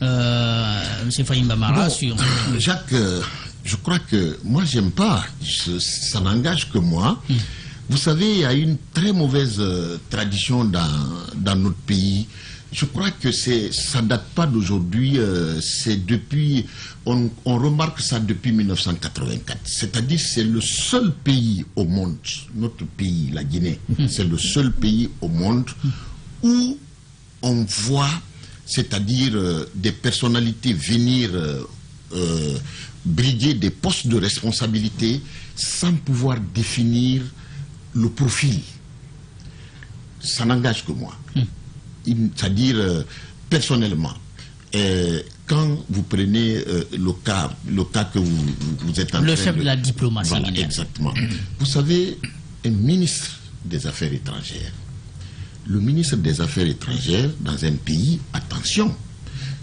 M. Fahim Bamara sur... Jacques, je crois que moi j'aime pas, ça n'engage que moi. Vous savez, il y a une très mauvaise tradition dans notre pays. Je crois que ça date pas d'aujourd'hui, c'est depuis, on remarque ça depuis 1984. C'est-à-dire c'est le seul pays au monde, notre pays, la Guinée, c'est le seul pays au monde où on voit, c'est-à-dire des personnalités venir briguer des postes de responsabilité sans pouvoir définir le profil. Ça n'engage que moi. C'est-à-dire, personnellement, quand vous prenez le cas que vous êtes en train de... Le chef de la diplomatie. Voilà, exactement. Vous savez, un ministre des Affaires étrangères, le ministre des Affaires étrangères dans un pays, attention,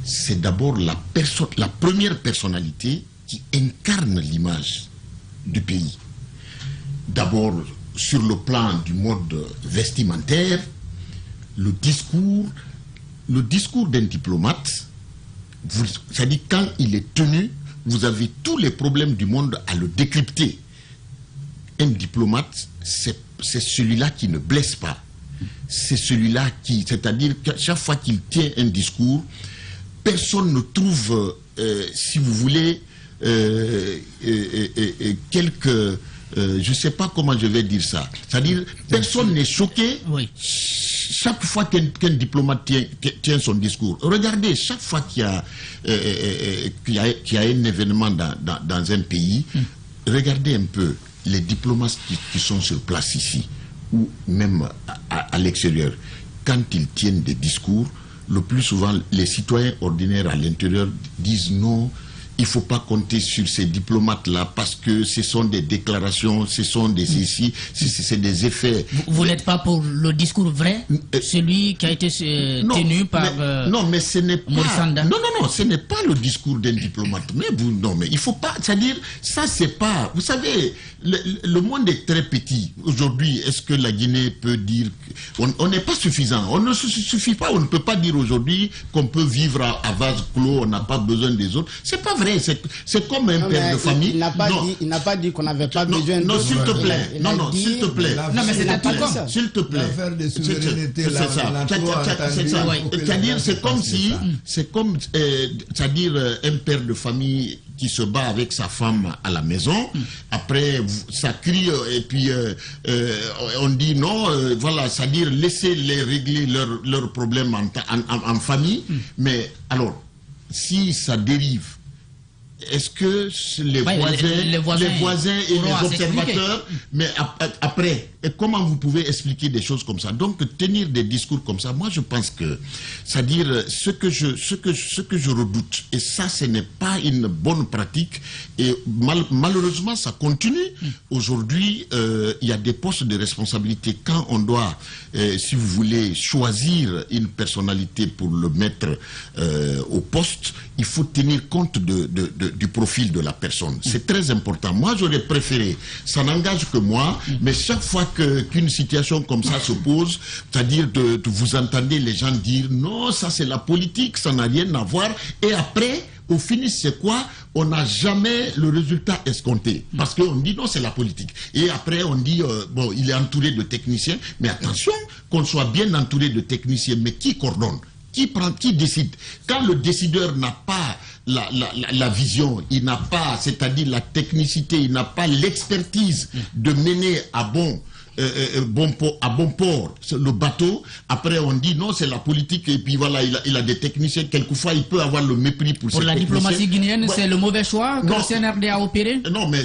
c'est d'abord la première personnalité qui incarne l'image du pays. D'abord, sur le plan du mode vestimentaire, le discours d'un diplomate, c'est-à-dire quand il est tenu, vous avez tous les problèmes du monde à le décrypter. Un diplomate, c'est celui-là qui ne blesse pas. C'est celui-là qui, c'est-à-dire que chaque fois qu'il tient un discours, personne ne trouve, si vous voulez, quelques... je ne sais pas comment je vais dire ça. C'est-à-dire, personne n'est choqué chaque fois qu'un diplomate tient son discours. Regardez, chaque fois qu'il y a un événement dans un pays, regardez un peu les diplomates qui sont sur place ici, ou même à l'extérieur. Quand ils tiennent des discours, le plus souvent, les citoyens ordinaires à l'intérieur disent non, il ne faut pas compter sur ces diplomates-là parce que ce sont des déclarations, ce sont des ici, c'est des effets. Vous n'êtes pas pour le discours vrai, celui qui a été tenu par... non, mais ce n'est pas... Non, ce n'est pas le discours d'un diplomate. Mais il ne faut pas... C'est-à-dire, ça, c'est pas... Vous savez, le monde est très petit. Aujourd'hui, est-ce que la Guinée peut dire... On n'est pas suffisant. On ne suffit pas. On ne peut pas dire aujourd'hui qu'on peut vivre à vase clos, on n'a pas besoin des autres. C'est pas vrai. C'est comme un père de famille. Il n'a pas dit qu'on n'avait pas besoin de... Non, s'il te plaît. Non, s'il te plaît. Non, mais c'était tout comme. S'il te plaît. L'affaire de souveraineté, c'est-à-dire, c'est comme si... C'est comme, c'est-à-dire, un père de famille qui se bat avec sa femme à la maison. Après, ça crie et puis on dit non, voilà, c'est-à-dire laissez-les régler leurs problèmes en famille. Mais alors, si ça dérive, est-ce que les voisins et les observateurs, mais après, comment vous pouvez expliquer des choses comme ça? Donc, tenir des discours comme ça, moi je pense que, c'est-à-dire, ce que je redoute, et ça, ce n'est pas une bonne pratique, et malheureusement, ça continue. Aujourd'hui, il y a des postes de responsabilité. Quand on doit, si vous voulez, choisir une personnalité pour le mettre au poste, il faut tenir compte du profil de la personne. C'est très important. Moi, j'aurais préféré, ça n'engage que moi, mais chaque fois qu'une situation comme ça se pose, c'est-à-dire vous entendez les gens dire non, ça c'est la politique, ça n'a rien à voir, et après, au finish, c'est quoi? On n'a jamais le résultat escompté. Parce qu'on dit non, c'est la politique. Et après, on dit, bon, il est entouré de techniciens, mais attention, qu'on soit bien entouré de techniciens, mais qui coordonne? Qui décide? Quand le décideur n'a pas la vision, il n'a pas, c'est-à-dire la technicité, il n'a pas l'expertise de mener à bon port le bateau, après on dit non, c'est la politique, et puis voilà, il a des techniciens, quelquefois il peut avoir le mépris pour ces la diplomatie guinéenne, c'est le mauvais choix que le CNRD a opéré? Non, mais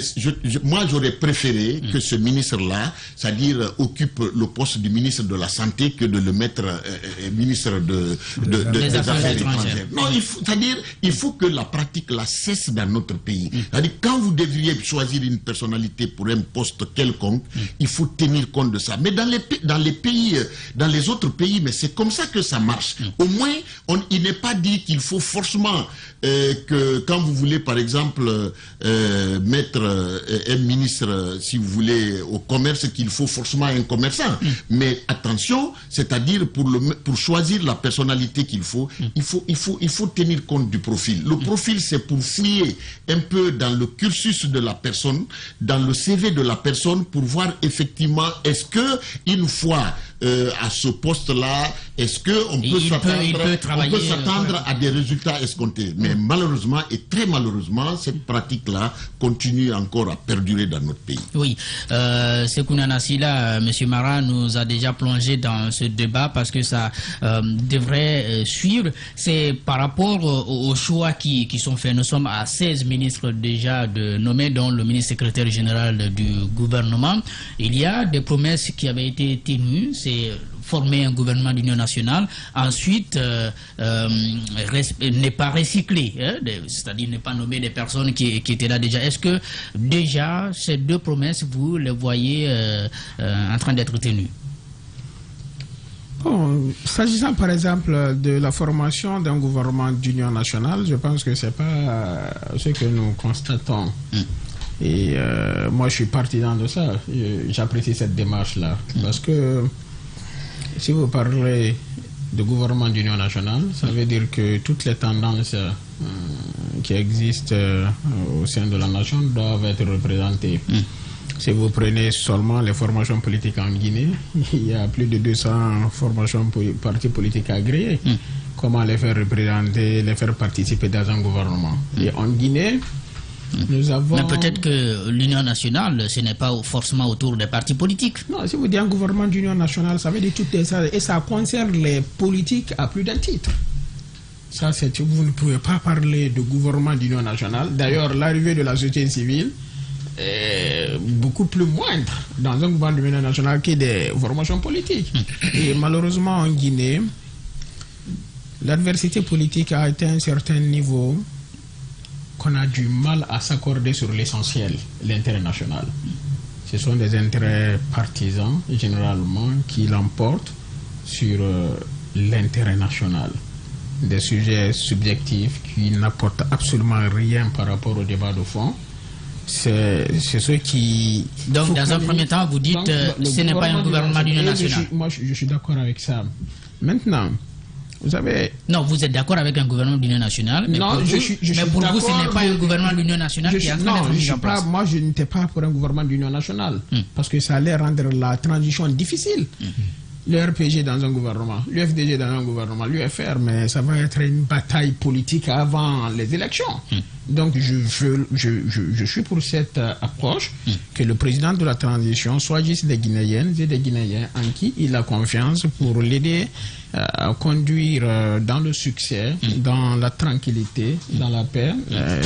moi j'aurais préféré que ce ministre-là, c'est-à-dire occupe le poste du ministre de la Santé que de le mettre ministre des Affaires étrangères. Non, c'est-à-dire, il faut que la pratique la cesse dans notre pays. C'est-à-dire, quand vous devriez choisir une personnalité pour un poste quelconque, il faut tenir tenir compte de ça. Mais dans les autres pays, mais c'est comme ça que ça marche. Au moins, il n'est pas dit qu'il faut forcément que quand vous voulez, par exemple, mettre un ministre, si vous voulez, au commerce, qu'il faut forcément un commerçant. Mais attention, c'est-à-dire pour choisir la personnalité qu'il faut, il faut tenir compte du profil. Le profil, c'est pour fouiller un peu dans le cursus de la personne, dans le CV de la personne, pour voir effectivement, est-ce que une fois à ce poste-là, est-ce qu'on peut s'attendre à des résultats escomptés. Mais malheureusement, et très malheureusement, cette pratique-là continue encore à perdurer dans notre pays. Oui, Sekouna Nassila, M. Mara nous a déjà plongé dans ce débat parce que ça devrait suivre. C'est par rapport aux choix qui sont faits. Nous sommes à 16 ministres déjà de nommés, dont le ministre secrétaire général du gouvernement. Il y a des promesses qui avaient été tenues. C'est former un gouvernement d'union nationale, ensuite ne pas recycler, hein, c'est-à-dire ne pas nommer des personnes qui étaient là déjà. Est-ce que déjà ces deux promesses, vous les voyez en train d'être tenues? Bon, s'agissant par exemple de la formation d'un gouvernement d'union nationale, je pense que c'est pas ce que nous constatons. Et moi je suis partisan de ça. J'apprécie cette démarche-là parce que si vous parlez de gouvernement d'union nationale, ça veut dire que toutes les tendances qui existent au sein de la nation doivent être représentées. Si vous prenez seulement les formations politiques en Guinée, il y a plus de 200 formations partis politiques agréés. Comment les faire représenter, les faire participer dans un gouvernement? Et en Guinée, nous avons... Mais peut-être que l'Union nationale, ce n'est pas forcément autour des partis politiques. Non, si vous dites un gouvernement d'union nationale, ça veut dire tout ça, et ça concerne les politiques à plus d'un titre. Ça, c'est vous ne pouvez pas parler de gouvernement d'union nationale. D'ailleurs, l'arrivée de la société civile est beaucoup plus moindre dans un gouvernement d'union nationale que des formations politiques. Et malheureusement, en Guinée, l'adversité politique a atteint un certain niveau qu'on a du mal à s'accorder sur l'essentiel, l'intérêt national. Ce sont des intérêts partisans, généralement, qui l'emportent sur l'intérêt national. Des sujets subjectifs qui n'apportent absolument rien par rapport au débat de fond. C'est ce qui... Donc, dans un premier temps, vous dites que ce n'est pas un gouvernement d'union nationale. Moi, je suis d'accord avec ça. Maintenant, vous savez... Non, vous êtes d'accord avec un gouvernement d'union nationale, mais non, pour vous, ce n'est pas un gouvernement d'union nationale qui est en train d'être mis en place. Moi, je n'étais pas pour un gouvernement d'union nationale, parce que ça allait rendre la transition difficile. Le RPG dans un gouvernement, l'UFDG dans un gouvernement, l'UFR, mais ça va être une bataille politique avant les élections. Donc, je suis pour cette approche, que le président de la transition choisisse des Guinéennes et des Guinéens en qui il a confiance pour l'aider à conduire dans le succès, dans la tranquillité, dans la paix,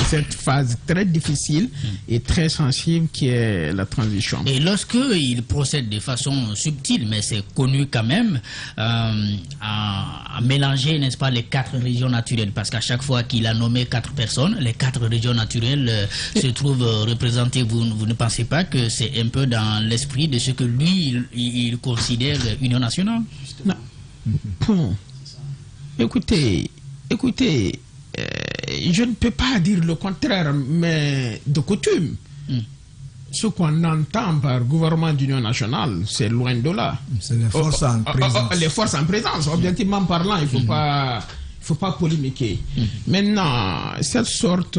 cette phase très difficile et très sensible qui est la transition. Et lorsqu'il procède de façon subtile, mais c'est connu quand même, à mélanger, n'est-ce pas, les 4 régions naturelles, parce qu'à chaque fois qu'il a nommé 4 personnes, les 4 régions naturelles se trouvent représentées. Vous ne pensez pas que c'est un peu dans l'esprit de ce que lui, il considère union nationale? Non. Bon. Écoutez, je ne peux pas dire le contraire, mais de coutume, ce qu'on entend par gouvernement d'union nationale, c'est loin de là. C'est les forces en présence. Les forces en présence, objectivement parlant, il ne faut pas polémiquer. Maintenant, cette sorte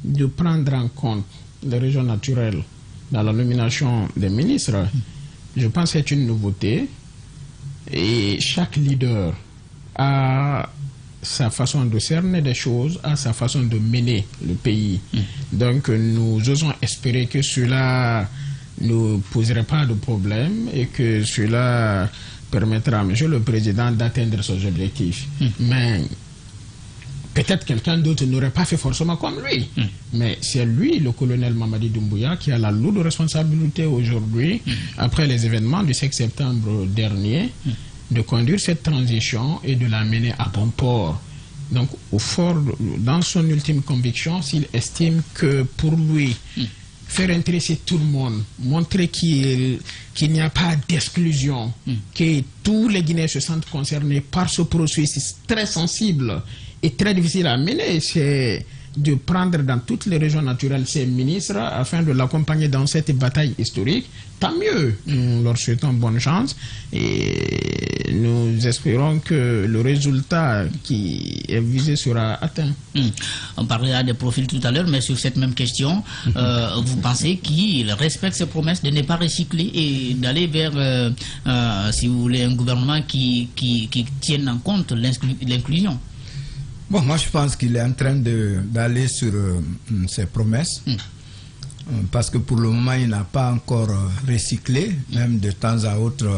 de prendre en compte les régions naturelles dans la nomination des ministres, je pense que c'est une nouveauté. Et chaque leader a sa façon de cerner des choses, a sa façon de mener le pays. Donc nous osons espérer que cela ne poserait pas de problème et que cela permettra à M. le Président d'atteindre ses objectifs. Mais peut-être quelqu'un d'autre n'aurait pas fait forcément comme lui. Mais c'est lui, le colonel Mamadi Doumbouya, qui a la lourde responsabilité aujourd'hui, après les événements du 5 septembre dernier, de conduire cette transition et de la mener à bon port. Donc, dans son ultime conviction, s'il estime que pour lui, faire intéresser tout le monde, montrer qu'il n'y a pas d'exclusion, que tous les Guinéens se sentent concernés par ce processus très sensible et très difficile à mener. C'est de prendre dans toutes les régions naturelles ces ministres afin de l'accompagner dans cette bataille historique. Tant mieux, nous leur souhaitons bonne chance et nous espérons que le résultat qui est visé sera atteint. On parlera des profils tout à l'heure, mais sur cette même question, vous pensez qu'il respecte ses promesses de ne pas recycler et d'aller vers, si vous voulez, un gouvernement qui tienne en compte l'inclusion? Bon, moi je pense qu'il est en train d'aller sur ses promesses. Parce que pour le moment, il n'a pas encore recyclé, même de temps à autre,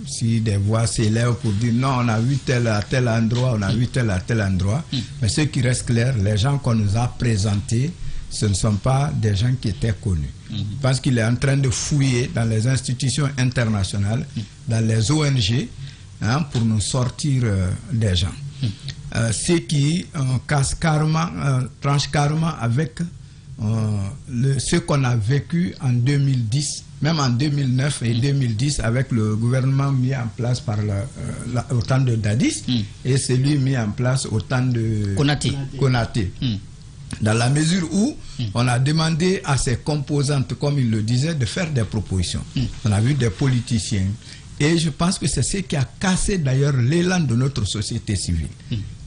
si des voix s'élèvent pour dire non, on a vu tel à tel endroit, on a vu tel à tel endroit. Mais ce qui reste clair, les gens qu'on nous a présentés, ce ne sont pas des gens qui étaient connus. Parce qu'il est en train de fouiller dans les institutions internationales, dans les ONG, pour nous sortir des gens. Ce qui casse carrément, tranche carrément avec ce qu'on a vécu en 2010, même en 2009 et 2010 avec le gouvernement mis en place par au temps de Dadis et celui mis en place au temps de Konaté. Dans la mesure où on a demandé à ses composantes, comme il le disait, de faire des propositions. On a vu des politiciens. Et je pense que c'est ce qui a cassé d'ailleurs l'élan de notre société civile.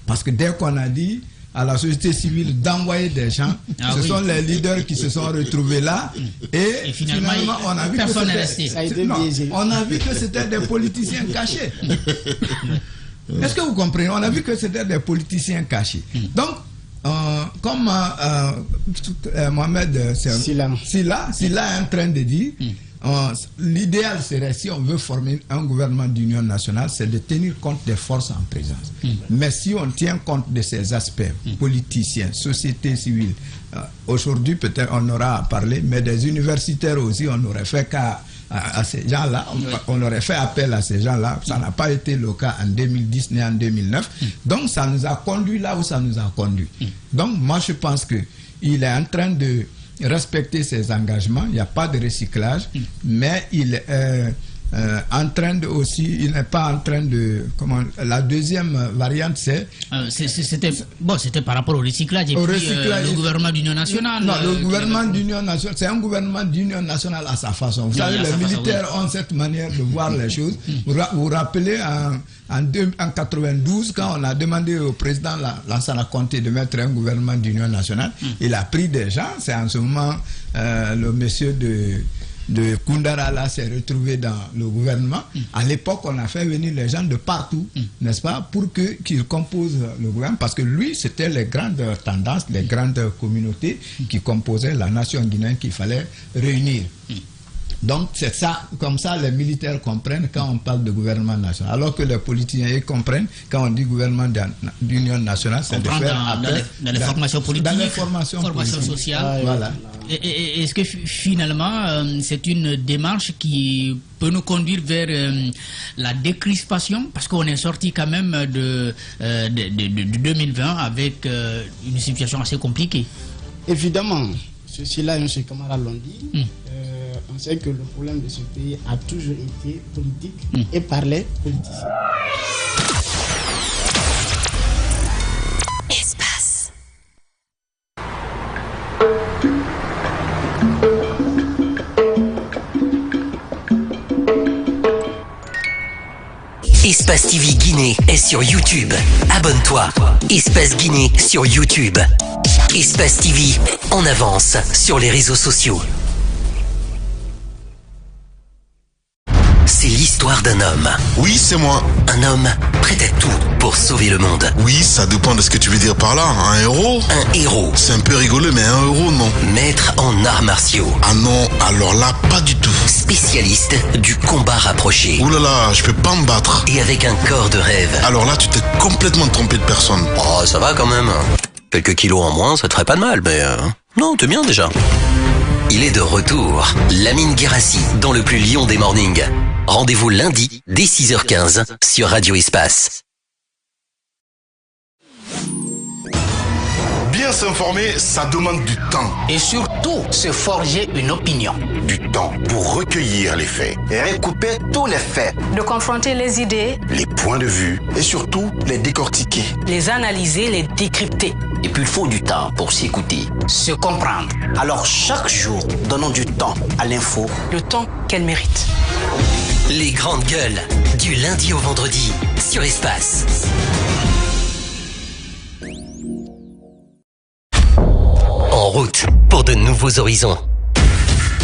Parce que dès qu'on a dit à la société civile d'envoyer des gens, ce sont les leaders qui se sont retrouvés là et finalement on a vu que c'était des politiciens cachés. Est-ce que vous comprenez? On a vu que c'était des politiciens cachés. Donc, comme Mohamed Silla est en train de dire, l'idéal serait, si on veut former un gouvernement d'union nationale, c'est de tenir compte des forces en présence. Mais si on tient compte de ces aspects, politiciens, société civile, aujourd'hui peut-être on aura à parler, mais des universitaires aussi, on aurait fait qu'à ces gens-là, on aurait fait appel à ces gens-là. Ça n'a pas été le cas en 2010 ni en 2009. Donc ça nous a conduit là où ça nous a conduit. Donc moi je pense qu'il est en train de respecter ses engagements, il n'y a pas de recyclage, mais il est en train de aussi, il n'est pas en train de, la deuxième variante c'était par rapport au recyclage et puis le gouvernement d'union nationale. Non, le gouvernement d'union nationale, c'est un gouvernement d'union nationale à sa façon. Vous savez, les militaires ont cette manière de voir les choses. Vous vous rappelez en 92, quand on a demandé au président Lansana Conté de mettre un gouvernement d'union nationale, il a pris des gens. C'est en ce moment le monsieur de Koundara là s'est retrouvé dans le gouvernement. À l'époque, on a fait venir les gens de partout, n'est-ce pas, pour qu'ils composent le gouvernement, parce que lui, c'était les grandes tendances, les grandes communautés qui composaient la nation guinéenne qu'il fallait réunir. Donc c'est ça, comme ça les militaires comprennent quand on parle de gouvernement national, alors que les politiciens ils comprennent quand on dit gouvernement d'union nationale, c'est de faire appel dans les formations politiques, dans les formations sociales. Voilà. Et est-ce que finalement c'est une démarche qui peut nous conduire vers la décrispation, parce qu'on est sorti quand même de 2020 avec une situation assez compliquée? Évidemment, ceci-là, M. Camara l'ont dit. On sait que le problème de ce pays a toujours été politique et par les politiciens. Espace. Espace TV Guinée est sur YouTube. Abonne-toi. Espace Guinée sur YouTube. Espace TV en avance sur les réseaux sociaux. C'est l'histoire d'un homme. Oui, c'est moi. Un homme prêt à tout pour sauver le monde. Oui, ça dépend de ce que tu veux dire par là. Un héros? Un héros. C'est un peu rigolo, mais un héros, non. Maître en arts martiaux. Ah non, alors là, pas du tout. Spécialiste du combat rapproché. Ouh là là, je peux pas me battre. Et avec un corps de rêve. Alors là, tu t'es complètement trompé de personne. Oh, ça va quand même. Quelques kilos en moins, ça te ferait pas de mal, mais... Non, t'es bien déjà. Il est de retour. Lamine Guérassi, dans le plus lion des mornings. Rendez-vous lundi, dès 6h15, sur Radio Espace. Bien s'informer, ça demande du temps. Et surtout, se forger une opinion. Du temps pour recueillir les faits. Et recouper tous les faits. De confronter les idées. Les points de vue. Et surtout, les décortiquer. Les analyser, les décrypter. Et puis il faut du temps pour s'écouter, se comprendre. Alors chaque jour, donnons du temps à l'info. Le temps qu'elle mérite. Les grandes gueules, du lundi au vendredi, sur Espace. En route pour de nouveaux horizons.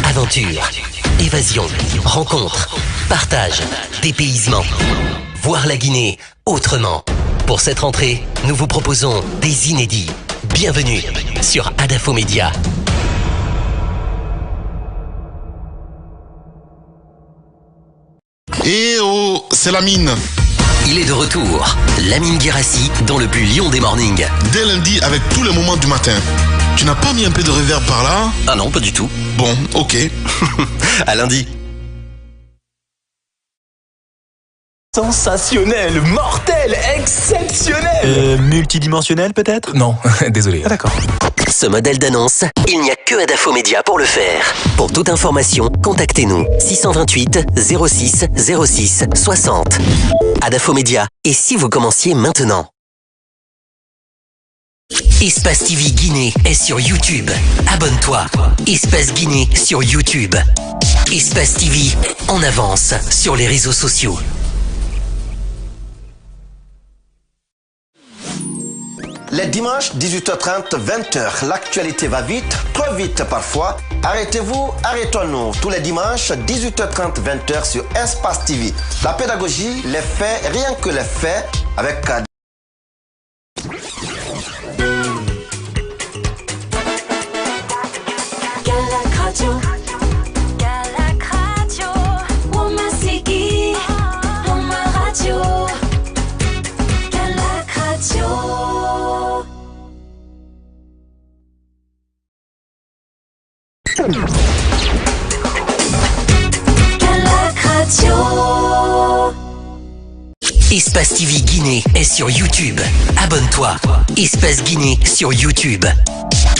Aventure, évasion, rencontre, partage, dépaysement. Voir la Guinée autrement. Pour cette rentrée, nous vous proposons des inédits. Bienvenue sur Adafo Média. Eh oh, c'est Lamine. Il est de retour, Lamine Guérassi dans le plus lion des mornings. Dès lundi avec tous les moments du matin. Tu n'as pas mis un peu de reverb par là? Ah non, pas du tout. Bon, ok. À lundi. Sensationnel, mortel, exceptionnel. Multidimensionnel peut-être? Non, désolé. Ah, d'accord. Ce modèle d'annonce, il n'y a que Adafo Média pour le faire. Pour toute information, contactez-nous 628 06 06 60. Adafo Média. Et si vous commenciez maintenant? Espace TV Guinée est sur YouTube. Abonne-toi. Espace Guinée sur YouTube. Espace TV en avance sur les réseaux sociaux. Les dimanches, 18h30, 20h, l'actualité va vite, trop vite parfois. Arrêtez-vous, arrêtons-nous. Tous les dimanches, 18h30, 20h sur Espace TV. La pédagogie, les faits, rien que les faits, avec... Espace TV Guinée est sur YouTube. Abonne-toi. Espace Guinée sur YouTube.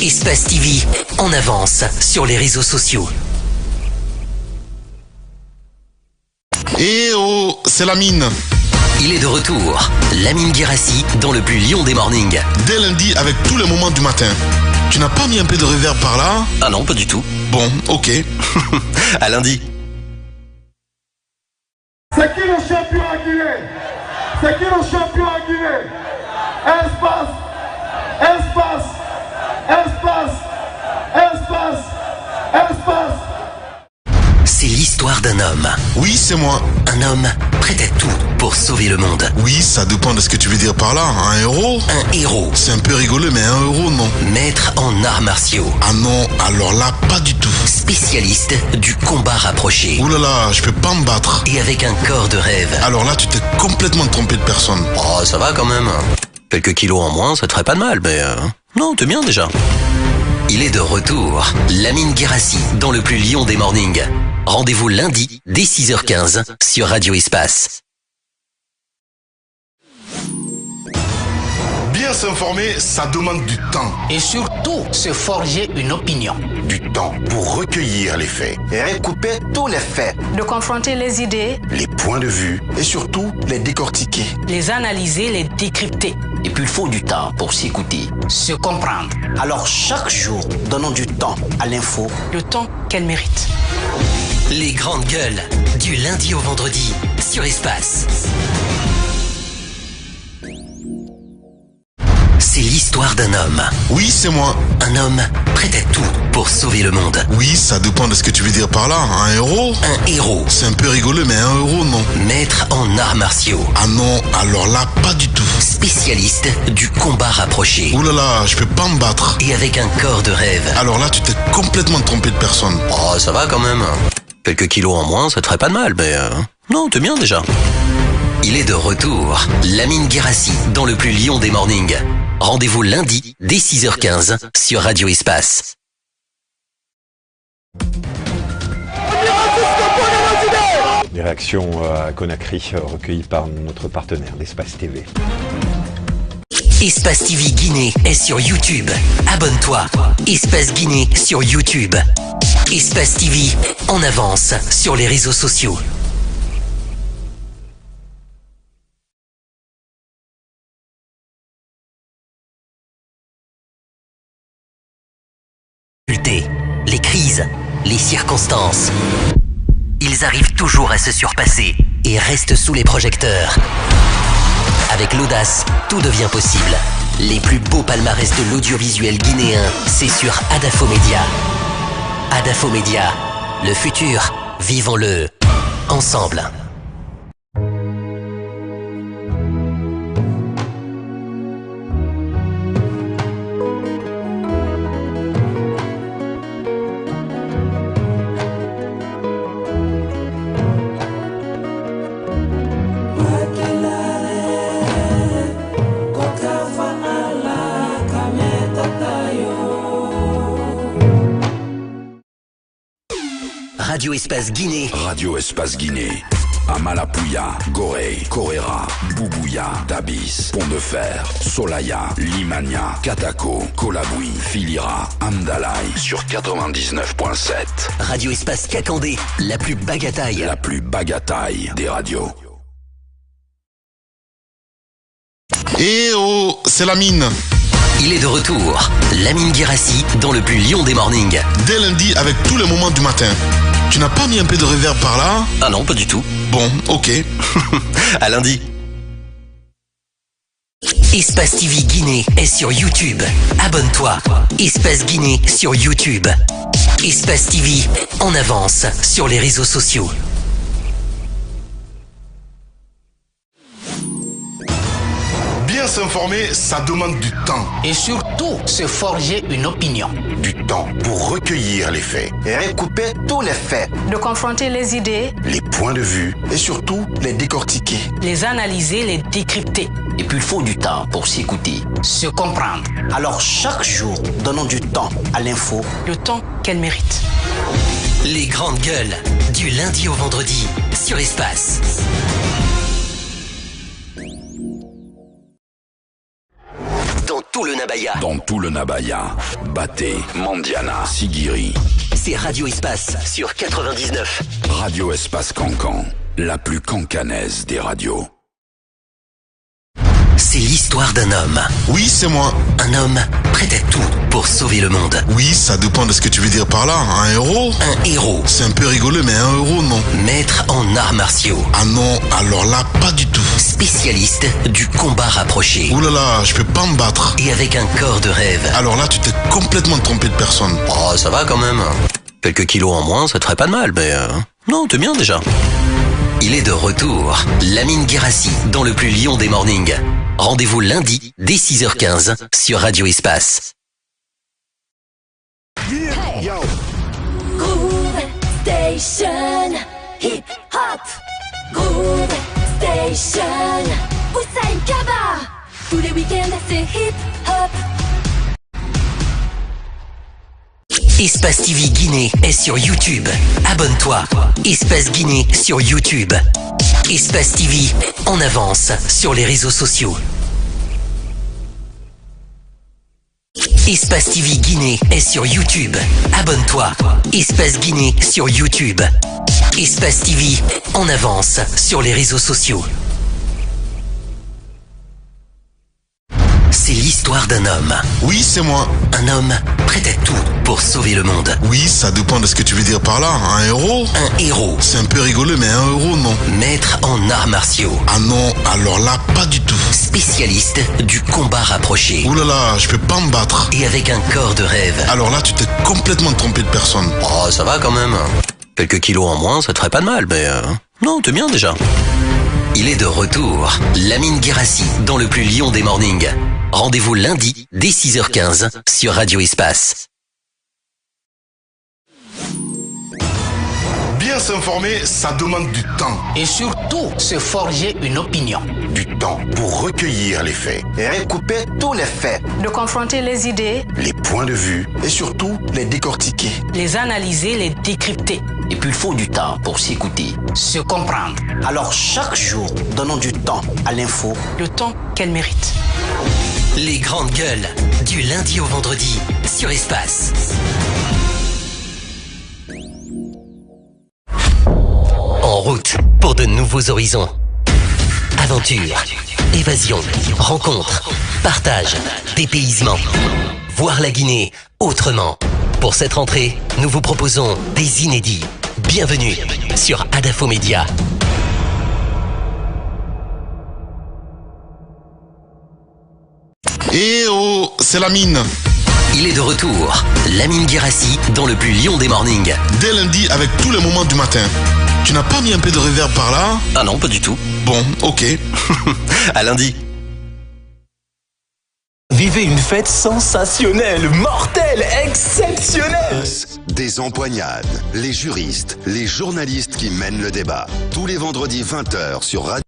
Espace TV en avance sur les réseaux sociaux. Eh oh, c'est Lamine. Il est de retour, Lamine Guérassi dans le plus lion des mornings. Dès lundi avec tous les moments du matin. Tu n'as pas mis un peu de reverb par là? Ah non, pas du tout. Bon, ok. À lundi. C'est qui le champion à Guinée? C'est qui le champion à Guinée? Espace, espace, espace, espace, espace. C'est l'histoire d'un homme. Oui, c'est moi. Un homme prêt à tout pour sauver le monde. Oui, ça dépend de ce que tu veux dire par là. Un héros? Un héros. C'est un peu rigolo, mais un héros, non. Maître en arts martiaux. Ah non, alors là, pas du tout. Spécialiste du combat rapproché. Ouh là là, je peux pas me battre. Et avec un corps de rêve. Alors là, tu t'es complètement trompé de personne. Oh, ça va quand même. Quelques kilos en moins, ça te ferait pas de mal, mais... Non, t'es bien déjà. Il est de retour, Lamine Guérassi dans le plus lion des mornings. Rendez-vous lundi dès 6h15 sur Radio Espace. Bien s'informer, ça demande du temps. Et surtout, se forger une opinion. Du temps pour recueillir les faits. Et recouper tous les faits. De confronter les idées. Les points de vue. Et surtout, les décortiquer. Les analyser, les décrypter. Et puis il faut du temps pour s'écouter, se comprendre. Alors chaque jour, donnons du temps à l'info. Le temps qu'elle mérite. Les grandes gueules, du lundi au vendredi, sur Espace. C'est l'histoire d'un homme. Oui, c'est moi. Un homme prêt à tout pour sauver le monde. Oui, ça dépend de ce que tu veux dire par là. Un héros? Un héros. C'est un peu rigolo, mais un héros, non. Maître en arts martiaux. Ah non, alors là, pas du tout. Spécialiste du combat rapproché. Ouh là là, je peux pas me battre. Et avec un corps de rêve. Alors là, tu t'es complètement trompé de personne. Oh, ça va quand même. Quelques kilos en moins, ça te ferait pas de mal, mais... Non, t'es bien déjà. Il est de retour, Lamine Guérassi dans le plus lion des mornings. Rendez-vous lundi dès 6h15 sur Radio Espace. Les réactions à Conakry recueillies par notre partenaire, l'Espace TV. Espace TV Guinée est sur YouTube. Abonne-toi. Espace Guinée sur YouTube. Espace TV en avance sur les réseaux sociaux. Les crises, les circonstances. Ils arrivent toujours à se surpasser et restent sous les projecteurs. Avec l'audace, tout devient possible. Les plus beaux palmarès de l'audiovisuel guinéen, c'est sur Adafo Média. Adafo Média, le futur, vivons-le ensemble. Radio Espace Guinée. Radio Espace Guinée. Amalapouya, Gorée, Koréra, Boubouya, Tabis, Pont-de-Fer, Solaya, Limania, Katako, Kolaboui, Filira, Amdalaï sur 99.7. Radio Espace Kakandé, la plus bagataille. La plus bagataille des radios. Eh oh, c'est Lamine. Il est de retour. Lamine Guérassi dans le plus lion des mornings. Dès lundi avec tous les moments du matin. Tu n'as pas mis un peu de reverb par là? Ah non, pas du tout. Bon, ok. À lundi. Espace TV Guinée est sur YouTube. Abonne-toi. Espace Guinée sur YouTube. Espace TV en avance sur les réseaux sociaux. Bien s'informer, ça demande du temps. Et surtout, se forger une opinion. Du temps pour recueillir les faits. Et recouper tous les faits. De confronter les idées, Les points de vue. Et surtout, les décortiquer. les analyser, les décrypter. Et puis il faut du temps pour s'écouter, se comprendre. Alors chaque jour, donnons du temps à l'info. Le temps qu'elle mérite. Les grandes gueules, du lundi au vendredi, sur Espace. Dans tout le Nabaya. Dans tout le Nabaya. Baté, Mandiana, Sigiri. C'est Radio Espace sur 99. Radio Espace Cancan. La plus cancanaise des radios. C'est l'histoire d'un homme. Oui, c'est moi. Un homme prêt à tout pour sauver le monde. Oui, ça dépend de ce que tu veux dire par là. Un héros? Un héros. C'est un peu rigolo, mais un héros, non. Maître en arts martiaux. Ah non, alors là, pas du tout. Spécialiste du combat rapproché. Ouh là là, je peux pas me battre. Et avec un corps de rêve. Alors là, tu t'es complètement trompé de personne. Oh, ça va quand même. Quelques kilos en moins, ça te ferait pas de mal, mais... Non, t'es bien déjà. Il est de retour. Lamine Guérassi dans le plus lion des mornings. Rendez-vous lundi dès 6h15 sur Radio Espace. Hey. Groove Station, hip hop. Groove Station, Hussein Kaba. Tous les week-ends c'est hip hop. Espace TV Guinée est sur YouTube. Abonne-toi. Espace Guinée sur YouTube. Espace TV en avance sur les réseaux sociaux. Espace TV Guinée est sur YouTube. Abonne-toi. Espace Guinée sur YouTube. Espace TV en avance sur les réseaux sociaux. C'est l'histoire d'un homme. Oui, c'est moi. Un homme prêt à tout pour sauver le monde. Oui, ça dépend de ce que tu veux dire par là. Un héros? Un héros. C'est un peu rigolo, mais un héros, non. Maître en arts martiaux. Ah non, alors là, pas du tout. Spécialiste du combat rapproché. Ouh là là, je peux pas me battre. Et avec un corps de rêve. Alors là, tu t'es complètement trompé de personne. Oh, ça va quand même. Quelques kilos en moins, ça te ferait pas de mal, mais... Non, t'es bien déjà. Il est de retour. Lamine Guérassi dans le plus lion des mornings. Rendez-vous lundi dès 6h15 sur Radio Espace. Bien s'informer, ça demande du temps. Et surtout, se forger une opinion. Du temps pour recueillir les faits. Et recouper tous les faits. De confronter les idées, Les points de vue. Et surtout, les décortiquer. les analyser, les décrypter. Et puis il faut du temps pour s'écouter, se comprendre. Alors chaque jour, donnons du temps à l'info. Le temps qu'elle mérite. Les grandes gueules, du lundi au vendredi, sur Espace. En route pour de nouveaux horizons. Aventure, évasion, rencontre, partage, dépaysement. Voir la Guinée autrement. Pour cette rentrée, nous vous proposons des inédits. Bienvenue sur Adafo Média. Eh oh, c'est Lamine. Il est de retour. Lamine Guérassi dans le plus lion des mornings. Dès lundi avec tous les moments du matin. Tu n'as pas mis un peu de reverb par là? Ah non, pas du tout. Bon, ok. À lundi. Vivez une fête sensationnelle, mortelle, exceptionnelle. Des empoignades, les juristes, les journalistes qui mènent le débat. Tous les vendredis 20h sur Radio.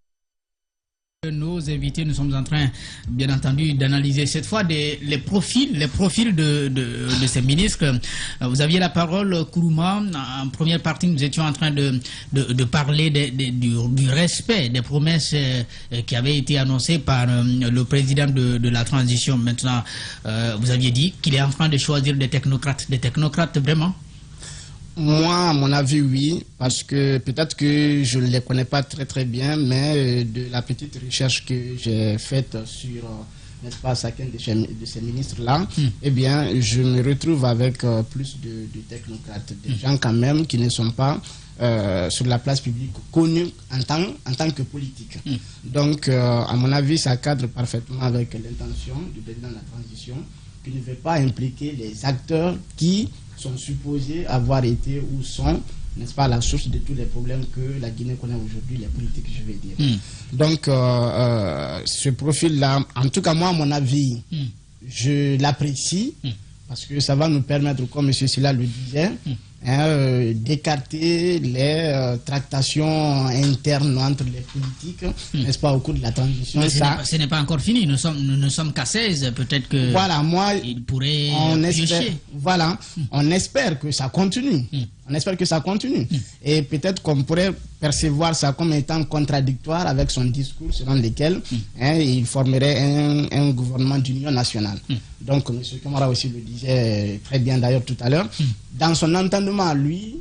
Nos invités, nous sommes en train, bien entendu, d'analyser cette fois les profils de ces ministres. Vous aviez la parole, Kourouma. En première partie, nous étions en train de parler du respect des promesses qui avaient été annoncées par le président de la transition. Maintenant, vous aviez dit qu'il est en train de choisir des technocrates vraiment? Moi, à mon avis, oui, parce que peut-être que je ne les connais pas très bien, mais de la petite recherche que j'ai faite sur, n'est-ce pas, chacun de ces ministres-là, eh bien, je me retrouve avec plus de technocrates, des gens quand même qui ne sont pas sur la place publique connus en tant que politique. Donc, à mon avis, ça cadre parfaitement avec l'intention du président de la transition, qui ne veut pas impliquer les acteurs qui sont supposés avoir été ou sont, n'est-ce pas, la source de tous les problèmes que la Guinée connaît aujourd'hui, les politiques, je vais dire. Donc, ce profil-là, en tout cas, moi, à mon avis, je l'apprécie, parce que ça va nous permettre, comme M. Silla le disait, d'écarter les tractations internes entre les politiques, n'est-ce pas, au cours de la transition. Mais ce n'est pas encore fini, nous ne sommes qu'à 16, peut-être que voilà, moi, il pourrait piocher. Voilà, on espère que ça continue. On espère que ça continue. Et peut-être qu'on pourrait percevoir ça comme étant contradictoire avec son discours selon lequel il formerait un gouvernement d'union nationale. Donc, M. Camara aussi le disait très bien d'ailleurs tout à l'heure. Dans son entendement, lui,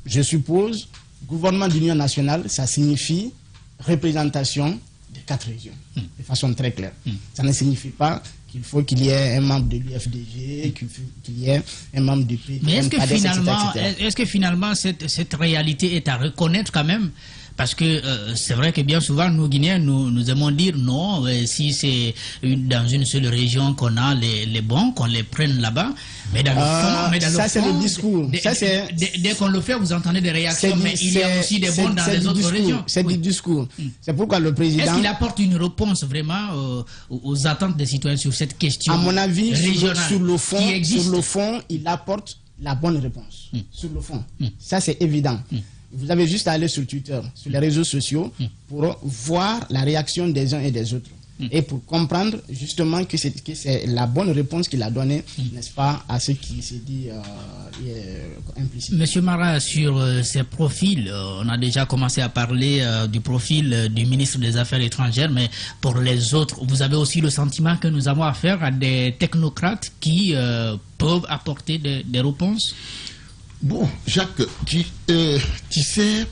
je suppose, gouvernement d'union nationale, ça signifie représentation des 4 régions, de façon très claire. Ça ne signifie pas qu'il faut qu'il y ait un membre de l'UFDG, qu'il y ait un membre du PDM. Mais est-ce que finalement cette réalité est à reconnaître quand même? Parce que c'est vrai que bien souvent, nous Guinéens, nous aimons dire non, si c'est dans une seule région qu'on a les bons, qu'on les prenne là-bas. Mais dans le fond, ça c'est le discours. Dès qu'on le fait, vous entendez des réactions, mais il y a aussi des bons dans les autres régions. C'est du discours. C'est pourquoi le président... Est-ce qu'il apporte une réponse vraiment aux attentes des citoyens sur cette question? À mon avis, sur le fond, il apporte la bonne réponse. Sur le fond. Ça c'est évident. Vous avez juste à aller sur Twitter, sur les réseaux sociaux, pour voir la réaction des uns et des autres. Et pour comprendre justement que c'est la bonne réponse qu'il a donnée, n'est-ce pas, à ce qui s'est dit implicite. Monsieur Mara, sur ces profils, on a déjà commencé à parler du profil du ministre des Affaires étrangères, mais pour les autres, vous avez aussi le sentiment que nous avons affaire à des technocrates qui peuvent apporter des réponses? Bon, Jacques, tu sais,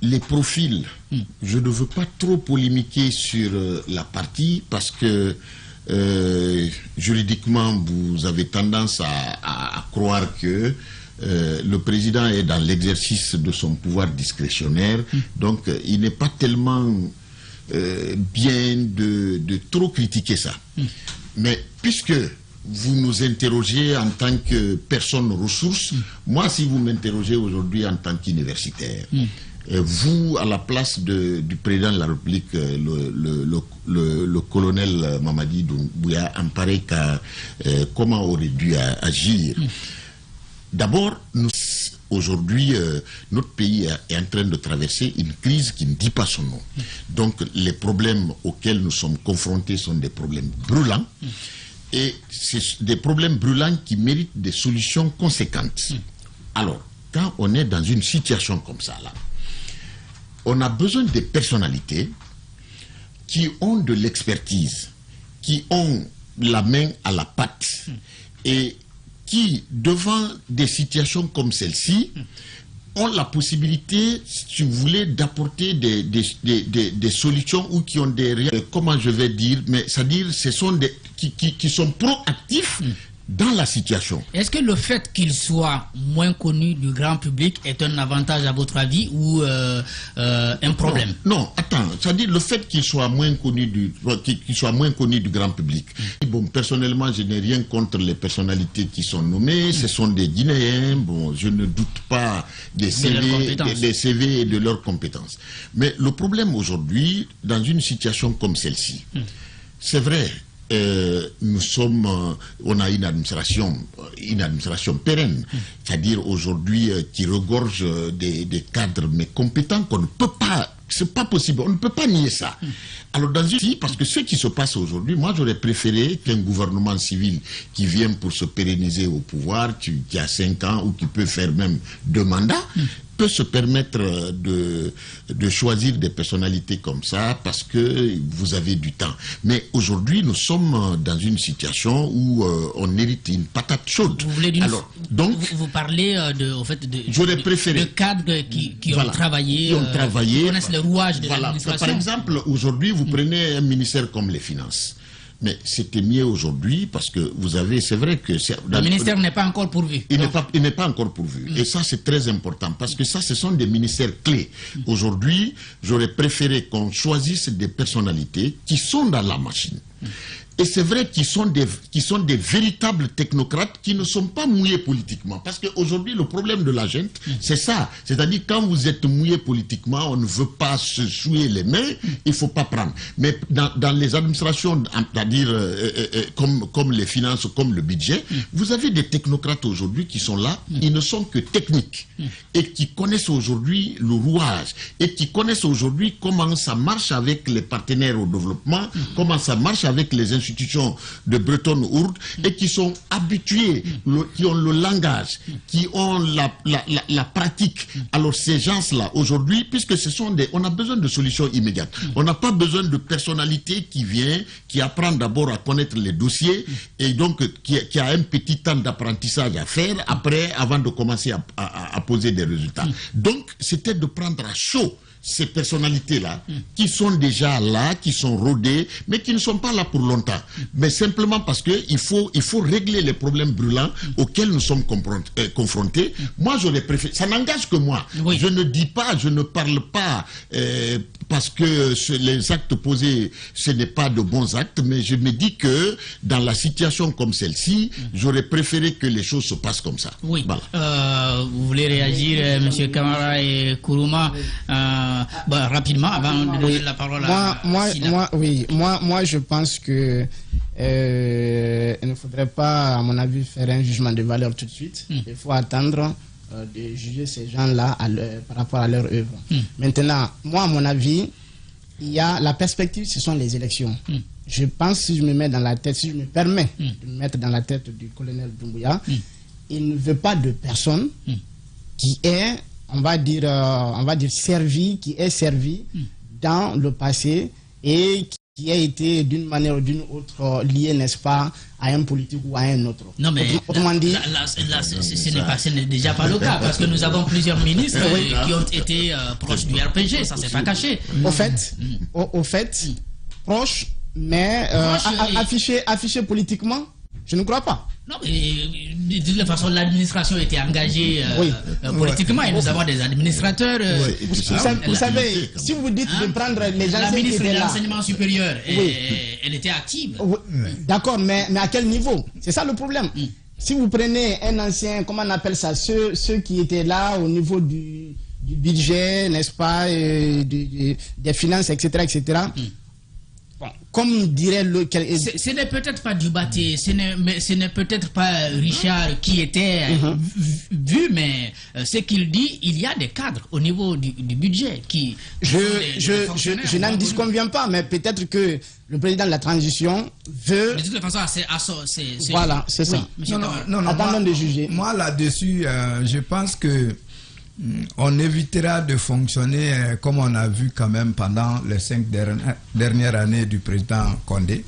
les profils, je ne veux pas trop polémiquer sur la partie parce que juridiquement, vous avez tendance à croire que le président est dans l'exercice de son pouvoir discrétionnaire, donc il n'est pas tellement bien de trop critiquer ça. Mais puisque vous nous interrogez en tant que personne ressource, moi si vous m'interrogez aujourd'hui en tant qu'universitaire, vous à la place du président de la République, le colonel Mamadi Doumbouya, en pareil cas, comment aurait dû agir? D'abord, aujourd'hui, notre pays est en train de traverser une crise qui ne dit pas son nom. Donc les problèmes auxquels nous sommes confrontés sont des problèmes brûlants. Et c'est des problèmes brûlants qui méritent des solutions conséquentes. Alors, quand on est dans une situation comme ça, là, on a besoin des personnalités qui ont de l'expertise qui ont la main à la pâte et qui, devant des situations comme celle-ci, ont la possibilité, si vous voulez, d'apporter des solutions ou qui ont des... Comment je vais dire, mais c'est-à-dire, ce sont des... qui sont proactifs dans la situation. Est-ce que le fait qu'il soit moins connu du grand public est un avantage à votre avis ou un problème? Non, attends, c'est-à-dire le fait qu'il soit moins connu du grand public. Bon, personnellement, je n'ai rien contre les personnalités qui sont nommées. Ce sont des Guinéens. Bon, je ne doute pas des CV et de leurs compétences. Mais le problème aujourd'hui, dans une situation comme celle-ci, c'est vrai. On a une administration pérenne, c'est-à-dire aujourd'hui qui regorge des cadres mais compétents qu'on ne peut pas, c'est pas possible, on ne peut pas nier ça. Alors parce que ce qui se passe aujourd'hui, moi j'aurais préféré qu'un gouvernement civil qui vient pour se pérenniser au pouvoir, qui a 5 ans ou qui peut faire même 2 mandats, peut se permettre de choisir des personnalités comme ça parce que vous avez du temps. Mais aujourd'hui, nous sommes dans une situation où on hérite une patate chaude. Vous voulez dire, alors, donc, vous parlez j'aurais préféré de cadres qui ont travaillé, qui connaissent les rouages de l'administration. Par exemple, aujourd'hui, vous prenez un ministère comme les Finances. Mais c'était mieux aujourd'hui parce que vous avez, c'est vrai que... Le ministère n'est pas encore pourvu. Il n'est pas encore pourvu. Et ça, c'est très important parce que ça, ce sont des ministères clés. Aujourd'hui, j'aurais préféré qu'on choisisse des personnalités qui sont dans la machine. Et c'est vrai qu'ils sont des véritables technocrates qui ne sont pas mouillés politiquement. Parce qu'aujourd'hui, le problème de la gente, c'est ça. C'est-à-dire, quand vous êtes mouillé politiquement, on ne veut pas se souiller les mains, il ne faut pas prendre. Mais dans les administrations, c'est-à-dire comme les finances, comme le budget, vous avez des technocrates aujourd'hui qui sont là, ils ne sont que techniques. Et qui connaissent aujourd'hui le rouage. Et qui connaissent aujourd'hui comment ça marche avec les partenaires au développement, comment ça marche avec les institutions de Bretton Woods et qui sont habitués, qui ont le langage, qui ont la pratique. Alors ces gens-là, aujourd'hui, puisque on a besoin de solutions immédiates. On n'a pas besoin de personnalité qui vient, qui apprend d'abord à connaître les dossiers et donc qui a un petit temps d'apprentissage à faire après, avant de commencer à poser des résultats. Donc, c'était de prendre à chaud ces personnalités-là, qui sont déjà là, qui sont rodées, mais qui ne sont pas là pour longtemps. Mais simplement parce qu'il faut régler les problèmes brûlants auxquels nous sommes confrontés. Moi, j'aurais préféré... Ça n'engage que moi. Oui. Je ne dis pas, je ne parle pas parce que les actes posés, ce n'est pas de bons actes, mais je me dis que dans la situation comme celle-ci, j'aurais préféré que les choses se passent comme ça. Oui. Voilà. Vous voulez réagir, M. Camara et Kourouma rapidement, avant de donner la parole à Sina. Moi, je pense que il ne faudrait pas, à mon avis, faire un jugement de valeur tout de suite. Il faut attendre de juger ces gens-là par rapport à leur œuvre. Maintenant, moi, à mon avis, il y a la perspective, ce sont les élections. Je pense, si je me mets dans la tête, si je me permets de me mettre dans la tête du colonel Doumbouya, il ne veut pas de personne qui est on va dire servi dans le passé et qui a été d'une manière ou d'une autre lié, n'est-ce pas, à un politique ou à un autre. Non, mais autrement dit, ce n'est déjà pas le cas, parce que nous avons plusieurs ministres qui ont été proches du RPG, ça c'est pas caché. Au fait, proches, mais affichés politiquement, je ne crois pas. Non, mais de toute façon, l'administration était engagée politiquement et nous avons des administrateurs. Vous savez, si vous dites de prendre les gens... La ministre de l'enseignement supérieur, elle était active. D'accord, mais à quel niveau? C'est ça le problème. Si vous prenez un ancien, comment on appelle ça, ceux qui étaient là au niveau du budget, n'est-ce pas, des finances, etc., etc., bon, comme dirait le... Ce n'est peut-être pas Dubaté, ce n'est peut-être pas Richard qui était vu, mais ce qu'il dit, il y a des cadres au niveau du budget qui... Je n'en disconviens pas, mais peut-être que le président de la transition veut... Mais de toute façon, c'est... Voilà, c'est ça. Non, attendons de juger. Moi, là-dessus, je pense que on évitera de fonctionner comme on a vu quand même pendant les 5 dernières années du président Condé.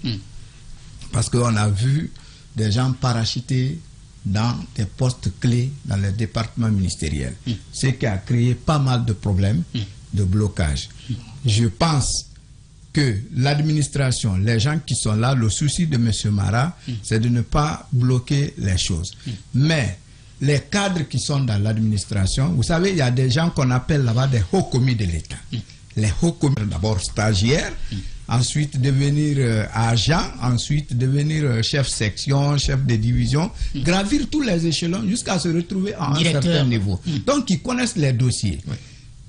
Parce qu'on a vu des gens parachutés dans des postes clés dans les départements ministériels. Ce qui a créé pas mal de problèmes de blocage. Je pense que l'administration, les gens qui sont là, le souci de M. Mara, c'est de ne pas bloquer les choses. Mais les cadres qui sont dans l'administration, vous savez, il y a des gens qu'on appelle là-bas des hauts commis de l'État. Les hauts commis, d'abord stagiaires, ensuite devenir agent, ensuite devenir chef section, chef de division, gravir tous les échelons jusqu'à se retrouver à un certain niveau. Donc, ils connaissent les dossiers.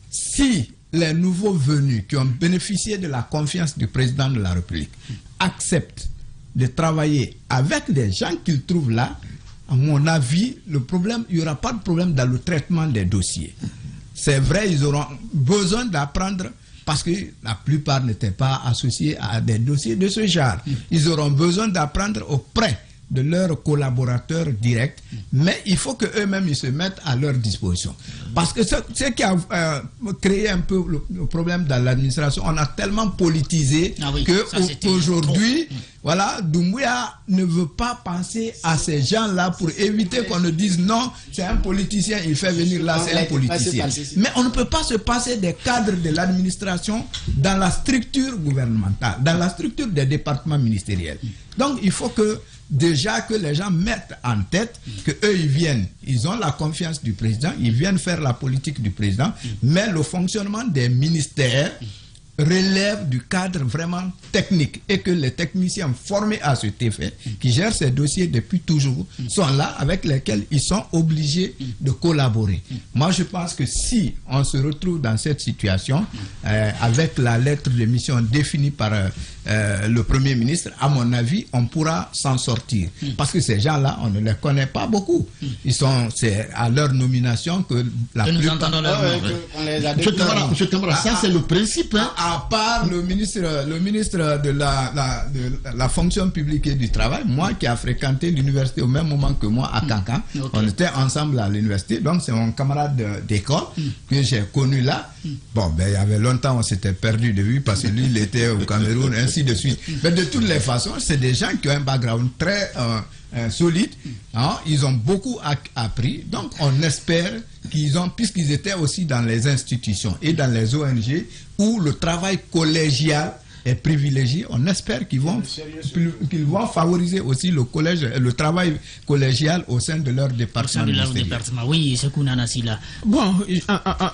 Si les nouveaux venus qui ont bénéficié de la confiance du président de la République acceptent de travailler avec des gens qu'ils trouvent là, à mon avis, il n'y aura pas de problème dans le traitement des dossiers. C'est vrai, ils auront besoin d'apprendre parce que la plupart n'étaient pas associés à des dossiers de ce genre. Ils auront besoin d'apprendre auprès de leurs collaborateurs directs, mais il faut qu'eux-mêmes ils se mettent à leur disposition. Parce que ce qui a créé un peu le problème dans l'administration, on a tellement politisé qu'aujourd'hui, voilà, Doumbouya ne veut pas penser à ces gens-là pour éviter qu'on ne dise non, c'est un politicien, il fait venir là, c'est un politicien. Mais on ne peut pas se passer des cadres de l'administration dans la structure gouvernementale, dans la structure des départements ministériels. Donc il faut que déjà que les gens mettent en tête que eux ils viennent, ils ont la confiance du président, ils viennent faire la politique du président, mais le fonctionnement des ministères relève du cadre vraiment technique et que les techniciens formés à cet effet, qui gèrent ces dossiers depuis toujours, sont là avec lesquels ils sont obligés de collaborer. Moi, je pense que si on se retrouve dans cette situation, avec la lettre de mission définie par le Premier ministre, à mon avis, on pourra s'en sortir. Parce que ces gens-là, on ne les connaît pas beaucoup. C'est à leur nomination que la plupart... Ça, c'est le principe. À part le ministre de la fonction publique et du travail, moi qui a fréquenté l'université au même moment que moi à Cancan, on était ensemble à l'université, donc c'est mon camarade d'école que j'ai connu là. Bon, ben il y avait longtemps, on s'était perdu de vue parce que lui, il était au Cameroun, ainsi de suite. Mais de toutes les façons, c'est des gens qui ont un background très solide, hein, ils ont beaucoup appris, donc on espère qu'ils ont, puisqu'ils étaient aussi dans les institutions et dans les ONG où le travail collégial est privilégié, on espère qu'ils vont favoriser aussi le travail collégial au sein de leur département. Oui, c'est Kounana Sila. Bon,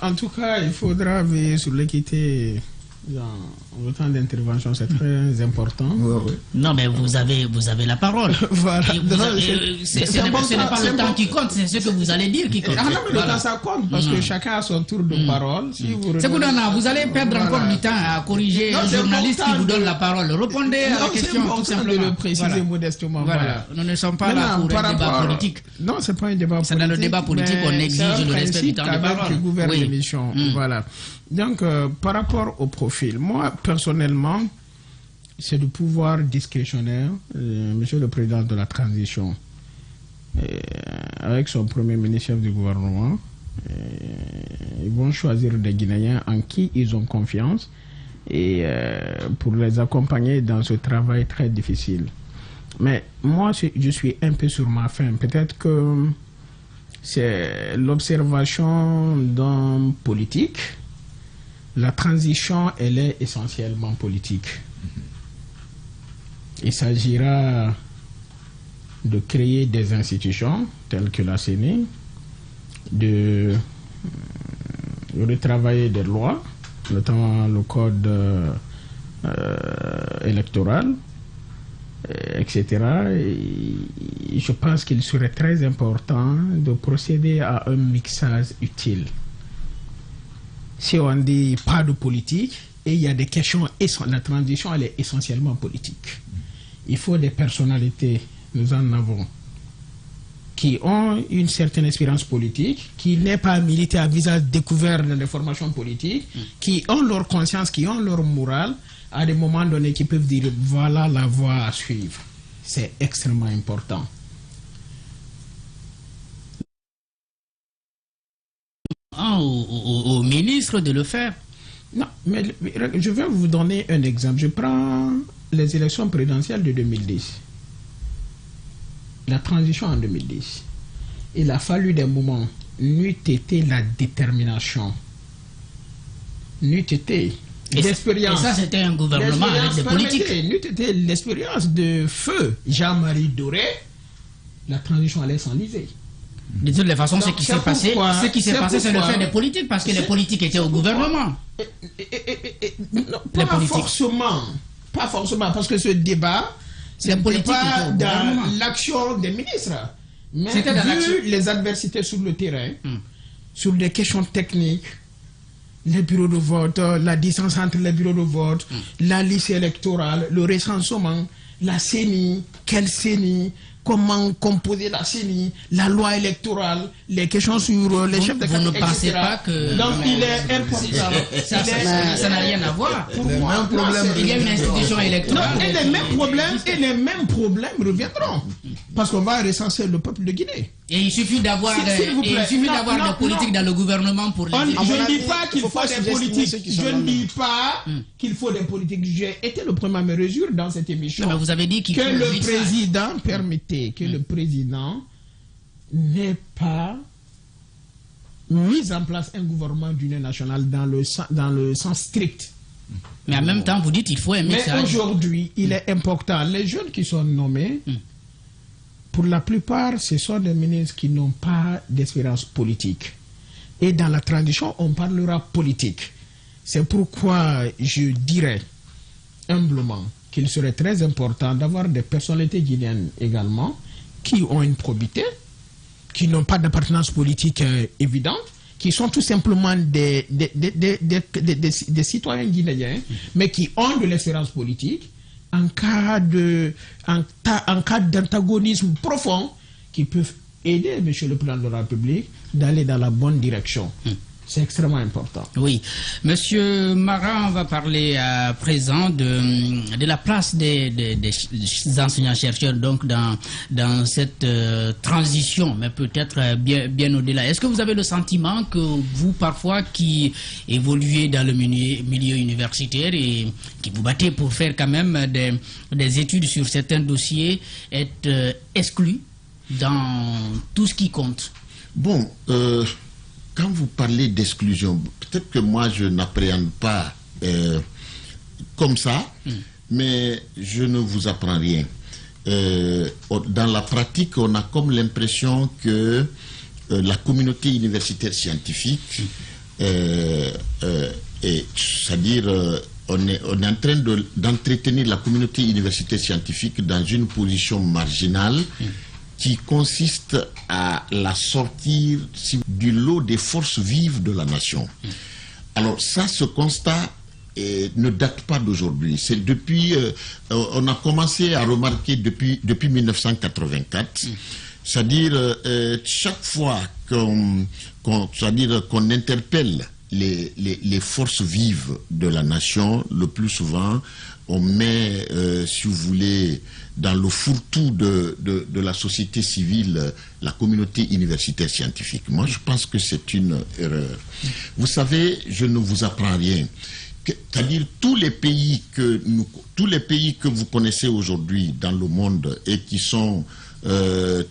en tout cas, il faudra veiller sur l'équité. Le temps d'intervention, c'est très important. Non, mais vous avez la parole. Voilà. Ce n'est pas le temps qui compte, c'est ce que vous allez dire qui compte. Ah non, mais le temps, ça compte, parce que chacun a son tour de parole. Si vous allez perdre encore du temps à corriger un journaliste qui vous donne la parole. Répondez à la question tout simplement. De le préciser modestement. Voilà. Nous ne sommes pas là pour un débat politique. Non, c'est pas un débat politique. C'est dans le débat politique qu'on exige le respect du temps de parole. Qui gouverne l'émission. Voilà. Donc, par rapport au profil, moi, personnellement, c'est le pouvoir discrétionnaire. Monsieur le Président de la Transition, avec son Premier ministre chef du gouvernement, ils vont choisir des Guinéens en qui ils ont confiance et pour les accompagner dans ce travail très difficile. Mais moi, je suis un peu sur ma faim. Peut-être que c'est l'observation d'un politique. La transition, elle est essentiellement politique. Il s'agira de créer des institutions telles que la CENI, de retravailler des lois, notamment le code électoral, etc. Et je pense qu'il serait très important de procéder à un mixage utile. Si on dit pas de politique, et il y a des questions, la transition elle est essentiellement politique. Il faut des personnalités, nous en avons, qui ont une certaine expérience politique, qui n'est pas milité à visage découvert dans des formations politiques, qui ont leur conscience, qui ont leur morale, à des moments donnés qui peuvent dire voilà la voie à suivre. C'est extrêmement important. Au ministre de le faire. Non, mais je vais vous donner un exemple. Je prends les élections présidentielles de 2010. la transition en 2010, il a fallu des moments, n'eût été la détermination, n'eût été l'expérience. Et ça, c'était un gouvernement avec des politiques. N'eût été l'expérience de feu Jean-Marie Doré, la transition allait s'enliser. De toutes les façons, ce qui s'est passé, c'est le fait des politiques, parce que les politiques étaient au gouvernement. Non, pas forcément, parce que ce débat, c'est pas dans l'action des ministres. Mais vu les adversités sur le terrain, sur des questions techniques, les bureaux de vote, la distance entre les bureaux de vote, la liste électorale, le recensement, la CENI, quelle CENI, comment composer la CENI, la loi électorale, les questions sur les chefs de cabinet, vous ne pensez pas que... Donc il est important. Ça n'a rien à voir. Il y a une institution électorale. Non, et les mêmes problèmes reviendront. Parce qu'on va recenser le peuple de Guinée. Et il suffit d'avoir des politiques dans le gouvernement pour les... Je ne dis pas qu'il faut des politiques. Je ne dis pas qu'il faut des politiques. J'ai été le premier à me réjouir dans cette émission. Mais vous avez dit qu'il faut que le président permettait que le président n'ait pas mis en place un gouvernement d'union nationale dans le sens strict. Mais en même temps, vous dites qu'il faut un message. Mais aujourd'hui, il est important. Les jeunes qui sont nommés, pour la plupart, ce sont des ministres qui n'ont pas d'expérience politique. Et dans la transition, on parlera politique. C'est pourquoi je dirais humblement qu'il serait très important d'avoir des personnalités guinéennes également qui ont une probité, qui n'ont pas d'appartenance politique évidente, qui sont tout simplement des citoyens guinéens, mais qui ont de l'expérience politique en cas d'antagonisme profond, qui peuvent aider Monsieur le Président de la République d'aller dans la bonne direction. C'est extrêmement important. Oui. Monsieur Marat, on va parler à présent de la place des enseignants-chercheurs donc dans cette transition, mais peut-être bien au-delà. Est-ce que vous avez le sentiment que vous, parfois, qui évoluez dans le milieu universitaire et qui vous battez pour faire quand même des études sur certains dossiers, êtes exclu dans tout ce qui compte? Bon, quand vous parlez d'exclusion, peut-être que moi je n'appréhende pas comme ça, mais je ne vous apprends rien. Dans la pratique, on a comme l'impression que la communauté universitaire scientifique, c'est-à-dire on est en train d'entretenir la communauté universitaire scientifique dans une position marginale qui consiste à la sortir du lot des forces vives de la nation. Alors ça, ce constat ne date pas d'aujourd'hui. C'est depuis, on a commencé à remarquer depuis 1984, c'est-à-dire chaque fois qu'on interpelle les forces vives de la nation, le plus souvent, on met, si vous voulez, dans le fourre-tout de la société civile, la communauté universitaire scientifique. Moi, je pense que c'est une erreur. Vous savez, je ne vous apprends rien. C'est-à-dire tous les pays que vous connaissez aujourd'hui dans le monde et qui sont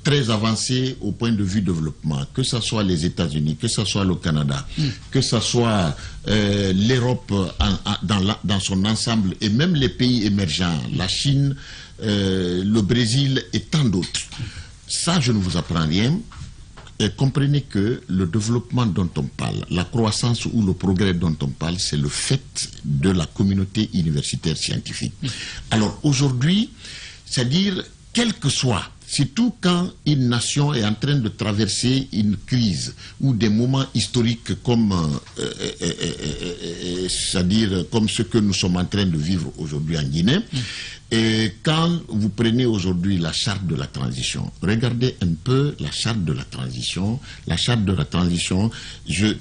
très avancés au point de vue développement, que ce soit les États-Unis, que ce soit le Canada, que ce soit l'Europe dans son ensemble, et même les pays émergents, la Chine, le Brésil et tant d'autres. Ça, je ne vous apprends rien. Et comprenez que le développement dont on parle, la croissance ou le progrès dont on parle, c'est le fait de la communauté universitaire scientifique. Alors aujourd'hui, c'est-à-dire, quel que soit, surtout quand une nation est en train de traverser une crise ou des moments historiques comme, c'est-à-dire comme ce que nous sommes en train de vivre aujourd'hui en Guinée, et quand vous prenez aujourd'hui la charte de la transition, regardez un peu la charte de la transition. La charte de la transition,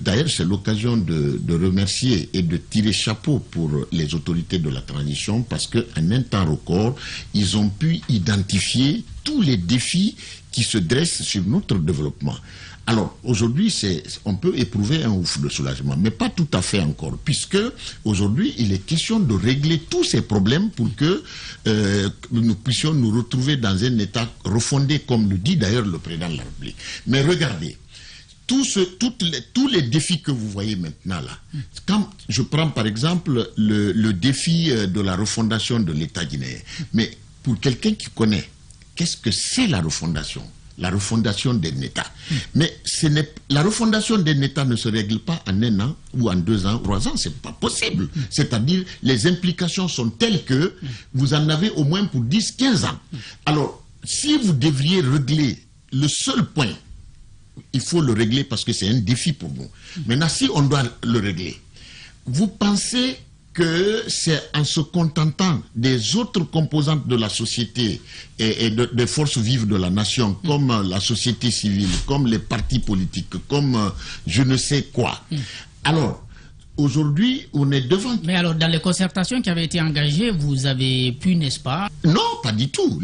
d'ailleurs c'est l'occasion de remercier et de tirer chapeau pour les autorités de la transition parce qu'en un temps record, ils ont pu identifier tous les défis qui se dressent sur notre développement. Alors, aujourd'hui, on peut éprouver un ouf de soulagement, mais pas tout à fait encore, puisque aujourd'hui, il est question de régler tous ces problèmes pour que nous puissions nous retrouver dans un État refondé, comme le dit d'ailleurs le président de la République. Mais regardez, tous les défis que vous voyez maintenant là, quand je prends par exemple le défi de la refondation de l'État guinéen, mais pour quelqu'un qui connaît, qu'est-ce que c'est la refondation? La refondation d'un État. Mais la refondation d'un État ne se règle pas en 1 an ou en 2 ans, 3 ans, c'est pas possible. C'est-à-dire, les implications sont telles que vous en avez au moins pour 10, 15 ans. Alors, si vous devriez régler le seul point, il faut le régler parce que c'est un défi pour nous. Maintenant, si on doit le régler, vous pensez que c'est en se contentant des autres composantes de la société et des forces vives de la nation, comme la société civile, comme les partis politiques, comme je ne sais quoi. Alors, aujourd'hui, on est devant... Mais alors, dans les concertations qui avaient été engagées, vous avez pu, n'est-ce pas? Non, pas du tout.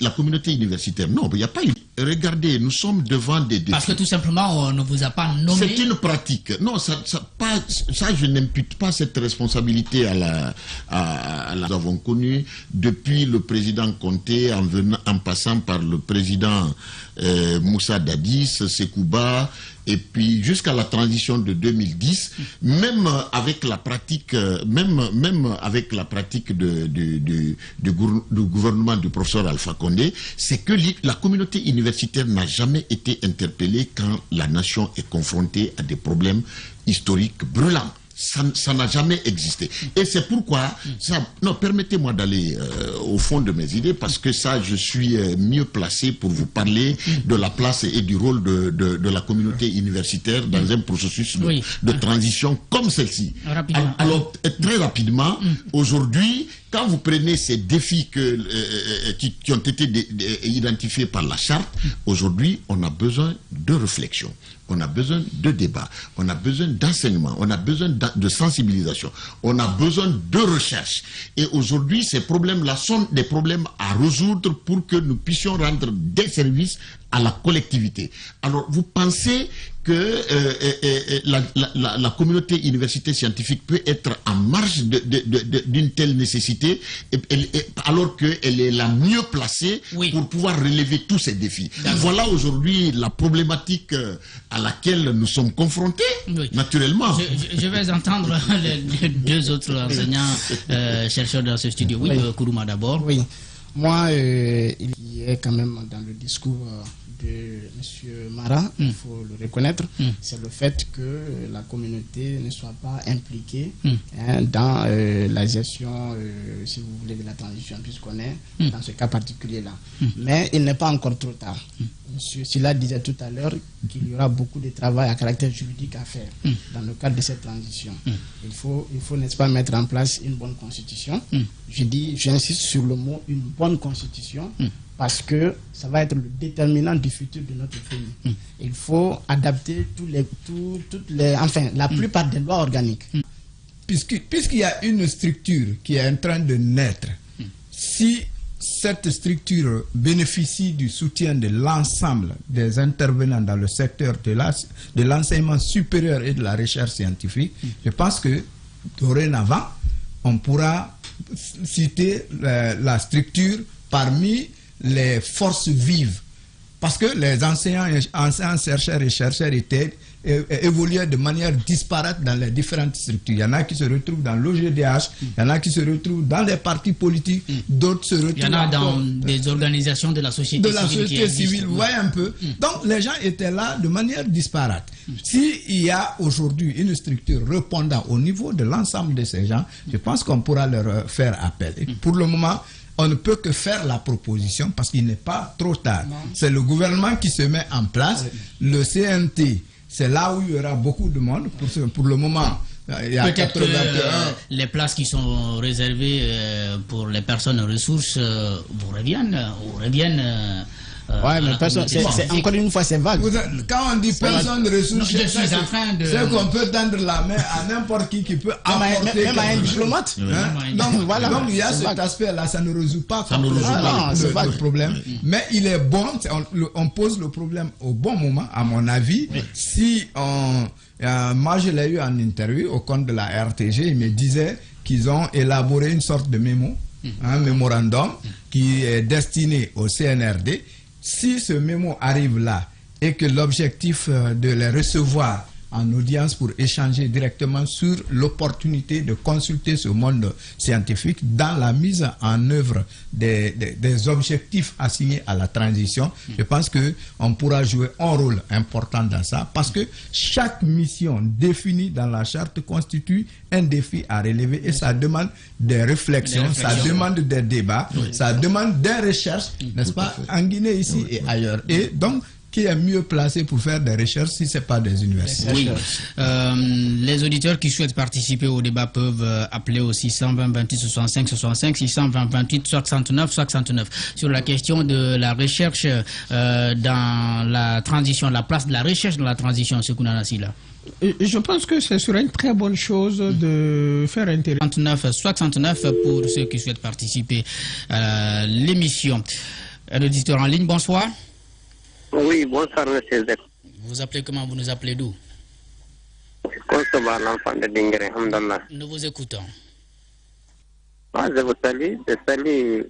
La communauté universitaire, non, il n'y a pas eu... Regardez, nous sommes devant des défis. Parce que tout simplement, on ne vous a pas nommé... C'est une pratique. Non, ça je n'impute pas cette responsabilité Nous avons connu depuis le président Conté, en passant par le président Moussa Dadis, Sekouba, et puis jusqu'à la transition de 2010, même avec la pratique, même avec la pratique du gouvernement du professeur Alpha Condé, c'est que la communauté universitaire n'a jamais été interpellée quand la nation est confrontée à des problèmes historiques brûlants. Ça n'a jamais existé. Et c'est pourquoi... Non, permettez-moi d'aller au fond de mes idées, parce que ça, je suis mieux placé pour vous parler de la place et du rôle de la communauté universitaire dans un processus de transition comme celle-ci. Alors, très rapidement, aujourd'hui, quand vous prenez ces défis qui ont été identifiés par la charte, aujourd'hui, on a besoin de réflexion. On a besoin de débat, on a besoin d'enseignement, on a besoin de sensibilisation, on a besoin de recherche. Et aujourd'hui, ces problèmes-là sont des problèmes à résoudre pour que nous puissions rendre des services à la collectivité. Alors, vous pensez que la communauté universitaire scientifique peut être en marge d'une telle nécessité, alors qu'elle est la mieux placée pour pouvoir relever tous ces défis. Voilà aujourd'hui la problématique à laquelle nous sommes confrontés, naturellement. Je vais entendre les deux autres enseignants, chercheurs dans ce studio. Oui, Kourouma d'abord. Oui, moi, il y a quand même dans le discours... de M. Mara, il faut le reconnaître, c'est le fait que la communauté ne soit pas impliquée dans la gestion, si vous voulez, de la transition, puisqu'on est dans ce cas particulier-là. Mais il n'est pas encore trop tard. M. Silla disait tout à l'heure qu'il y aura beaucoup de travail à caractère juridique à faire dans le cadre de cette transition. Il faut, n'est-ce pas, mettre en place une bonne constitution. J'insiste sur le mot une bonne constitution, parce que ça va être le déterminant du futur de notre pays. Il faut adapter la plupart des lois organiques. Puisqu'il y a une structure qui est en train de naître, si cette structure bénéficie du soutien de l'ensemble des intervenants dans le secteur de l'enseignement supérieur et de la recherche scientifique, je pense que dorénavant, on pourra citer la structure parmi les forces vives, parce que les enseignants, chercheurs et chercheurs évoluaient de manière disparate dans les différentes structures. Il y en a qui se retrouvent dans l'OGDH, il y en a qui se retrouvent dans les partis politiques, d'autres se retrouvent... Il y en a dans des organisations de la société civile. De la société civile, vous voyez un peu. Donc les gens étaient là de manière disparate. S'il y a aujourd'hui une structure répondant au niveau de l'ensemble de ces gens, je pense qu'on pourra leur faire appel. Et pour le moment, on ne peut que faire la proposition parce qu'il n'est pas trop tard. C'est le gouvernement qui se met en place. Le CNT, c'est là où il y aura beaucoup de monde. Pour le moment, il y a peut-être que les places qui sont réservées pour les personnes ressources vous reviennent Ouais, mais personne, encore une fois, c'est vague. Quand on dit personne ressource, je suis en train de... c'est qu'on peut tendre la main à n'importe qui peut apporter... Même à un diplomate. Donc, voilà, donc il y a cet aspect-là, ça ne résout pas le problème. Mais il est bon, on pose le problème au bon moment, à mon avis. Si moi, je l'ai eu en interview au compte de la RTG, il me disait qu'ils ont élaboré une sorte de mémo, un mémorandum qui est destiné au CNRD. Si ce mémo arrive là et que l'objectif de les recevoir en audience pour échanger directement sur l'opportunité de consulter ce monde scientifique dans la mise en œuvre des objectifs assignés à la transition, je pense qu'on pourra jouer un rôle important dans ça, parce que chaque mission définie dans la charte constitue un défi à relever et ça demande des réflexions, ça demande des débats, ça demande des recherches, n'est-ce pas, en Guinée ici et ailleurs. Et donc, qui est mieux placé pour faire des recherches si ce n'est pas des universités? Oui. Les auditeurs qui souhaitent participer au débat peuvent appeler au 620 28 65 65, 620 28 69 69 sur la question de la recherche dans la transition, la place de la recherche dans la transition, Sekouna Nassila. Je pense que ce serait une très bonne chose de faire intérêt. 69 pour ceux qui souhaitent participer à l'émission. Un auditeur en ligne, bonsoir. Oui, bonsoir, monsieur Z. Vous appelez comment? Vous nous appelez d'où? L'enfant de Dingere, Hamdallah. Nous vous écoutons. Moi, je vous salue. Je salue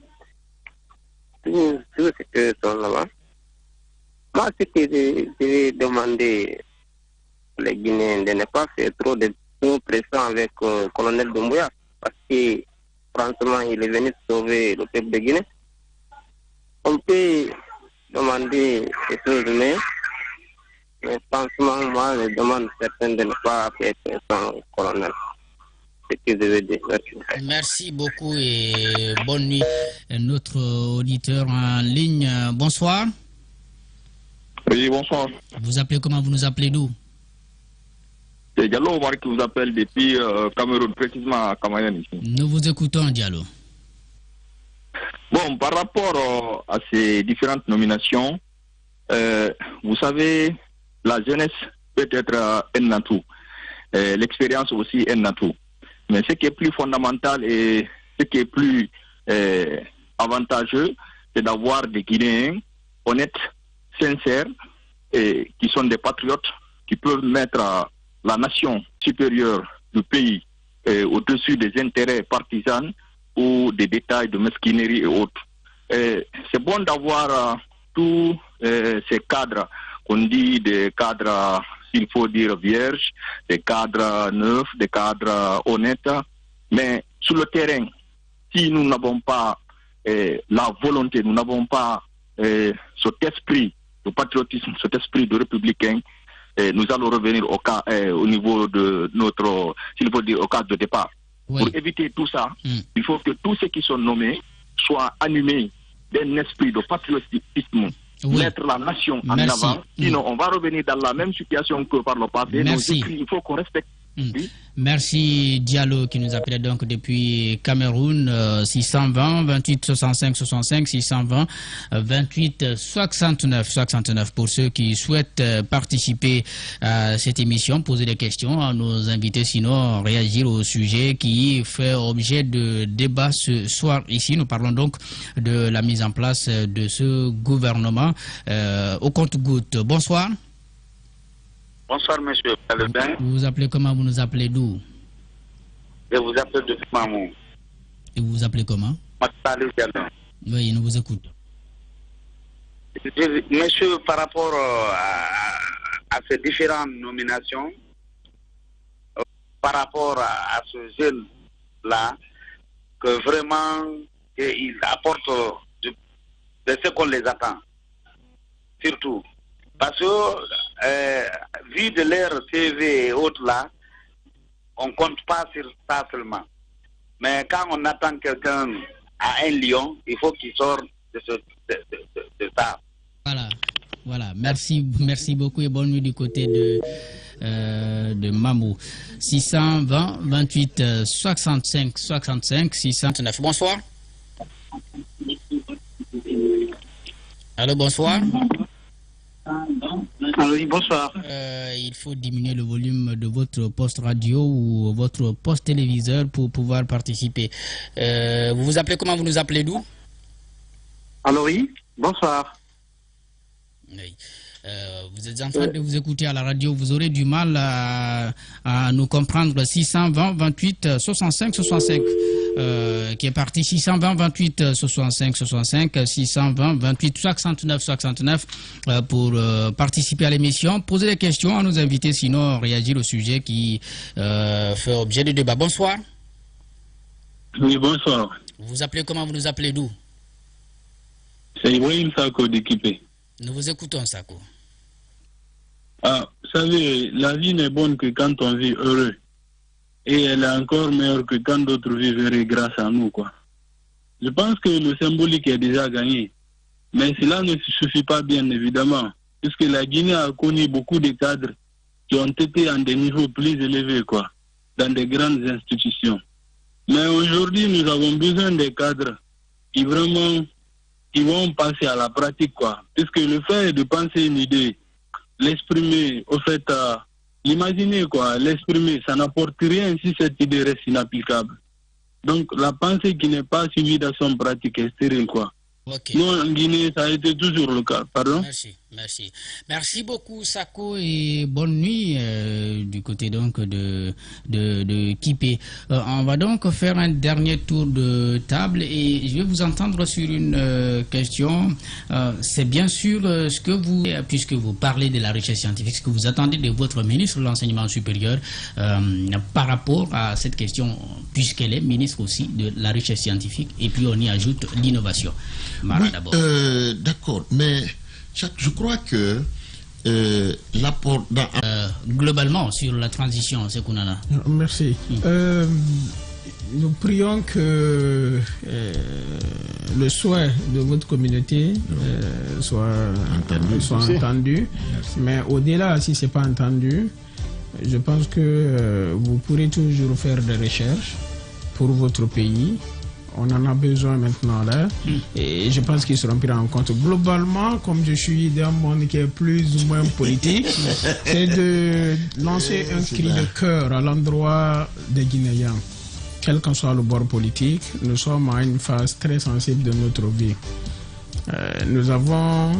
tous ceux qui sont là-bas. Moi, ce que je vais demander les Guinéens de ne pas faire trop de pression avec le colonel Doumbouya, parce que, franchement, il est venu sauver le peuple de Guinée. On peut demander des choses, mais franchement, moi, je demande certains de ne pas faire pression au colonel. C'est ce que je veux dire. Merci beaucoup et bonne nuit. Notre auditeur en ligne, bonsoir. Oui, bonsoir. Vous appelez comment? Vous nous appelez d'où? C'est Diallo Omar qui vous appelle depuis Cameroun, précisément à Kamayan ici. Nous vous écoutons, Diallo. Bon, par rapport à ces différentes nominations, vous savez, la jeunesse peut être un atout, l'expérience aussi un atout. Mais ce qui est plus fondamental et ce qui est plus avantageux, c'est d'avoir des Guinéens honnêtes, sincères, et qui sont des patriotes, qui peuvent mettre la nation supérieure du pays au-dessus des intérêts partisans ou des détails de mesquinerie et autres. C'est bon d'avoir tous ces cadres, qu'on dit des cadres, s'il faut dire vierges, des cadres neufs, des cadres honnêtes, mais sur le terrain, si nous n'avons pas la volonté, nous n'avons pas cet esprit de patriotisme, cet esprit de républicain, nous allons revenir au niveau de notre, s'il faut dire, au cadre de départ. Oui. Pour éviter tout ça, il faut que tous ceux qui sont nommés soient animés d'un esprit de patriotisme, mettre la nation en avant. Sinon, on va revenir dans la même situation que par le passé. Donc, il faut qu'on respecte. Merci Diallo qui nous appelait donc depuis Cameroun, 620 28 65 65, 620 28 69 pour ceux qui souhaitent participer à cette émission, poser des questions à nos invités, sinon réagir au sujet qui fait objet de débat ce soir ici. Nous parlons donc de la mise en place de ce gouvernement au compte-gouttes. Bonsoir. Bonsoir, monsieur. Vous allez bien? Vous vous appelez comment? Vous nous appelez d'où? Je vous appelle depuis Mamou. Et vous vous appelez comment? Oui, nous vous écoutons. Monsieur, par rapport à ces différentes nominations, par rapport à ce jeune-là, que vraiment, il apporte de ce qu'on les attend. Surtout. Parce que, vu de l'ère TV et autres là, on ne compte pas sur ça seulement. Mais quand on attend quelqu'un à un lion, il faut qu'il sorte de ça. Voilà. Merci beaucoup et bonne nuit du côté de Mamou. 620 28 65 65 609. Bonsoir. Allô, bonsoir. Allô, oui, bonsoir. Il faut diminuer le volume de votre poste radio ou votre poste téléviseur pour pouvoir participer. Vous vous appelez comment? Vous nous appelez d'où? Allô, oui, bonsoir. Oui. Vous êtes en train de vous écouter à la radio, vous aurez du mal à nous comprendre. 620 28 65 65 qui est parti. 620 28 65 65 620 28 69 69 pour participer à l'émission, poser des questions à nos invités, sinon réagir au sujet qui fait objet de débat. Bonsoir. Oui, bonsoir. Vous vous appelez comment? Vous nous appelez d'où? C'est Ibrahim Sako d'Équipé. Nous vous écoutons, Sako. Ah, vous savez, la vie n'est bonne que quand on vit heureux. Et elle est encore meilleure que quand d'autres vivent heureux grâce à nous, quoi. Je pense que le symbolique est déjà gagné. Mais cela ne suffit pas, bien évidemment, puisque la Guinée a connu beaucoup de cadres qui ont été à des niveaux plus élevés, quoi, dans des grandes institutions. Mais aujourd'hui, nous avons besoin des cadres qui vraiment vont passer à la pratique, quoi. Puisque le fait de penser une idée, l'exprimer, au fait, l'imaginer, quoi, l'exprimer, ça n'apporte rien si cette idée reste inapplicable. Donc, la pensée qui n'est pas suivie d'action pratique est stérile, quoi. Okay. Nous, en Guinée, ça a été toujours le cas. Pardon? Merci. Merci beaucoup, Sako, et bonne nuit du côté donc de Kipé. On va donc faire un dernier tour de table et je vais vous entendre sur une question. C'est bien sûr ce que vous, puisque vous parlez de la recherche scientifique, ce que vous attendez de votre ministre de l'Enseignement supérieur par rapport à cette question, puisqu'elle est ministre aussi de la recherche scientifique, et puis on y ajoute l'innovation. Mara, d'abord. D'accord, mais je crois que l'apport globalement sur la transition, c'est qu'on en a. Merci. Nous prions que le souhait de votre communauté soit entendu. Mais au-delà, si ce n'est pas entendu, je pense que vous pourrez toujours faire des recherches pour votre pays. On en a besoin maintenant là, et je pense qu'ils seront pris en compte. Globalement, comme je suis dans un monde qui est plus ou moins politique, c'est de lancer un cri de cœur à l'endroit des Guinéens. Quel qu'en soit le bord politique, nous sommes à une phase très sensible de notre vie. Nous avons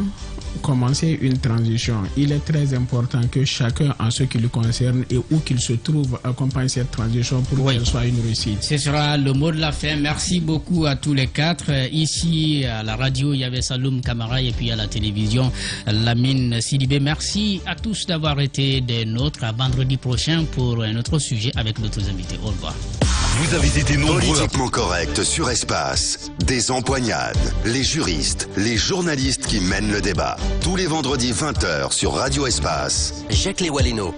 commencé une transition. Il est très important que chacun, en ce qui le concerne et où qu'il se trouve, accompagne cette transition pour qu'elle soit une réussite. Ce sera le mot de la fin. Merci beaucoup à tous les quatre. Ici, à la radio, il y avait Saloum Kamara, et puis à la télévision, Lamine Sidibé. Merci à tous d'avoir été des nôtres. À vendredi prochain pour un autre sujet avec d'autres invités. Au revoir. Vous avez été nombreux. Politiquement correct sur Espace. Des empoignades, les juristes, les journalistes qui mènent le débat. Tous les vendredis 20h sur Radio Espace. Jacques Léwaleno.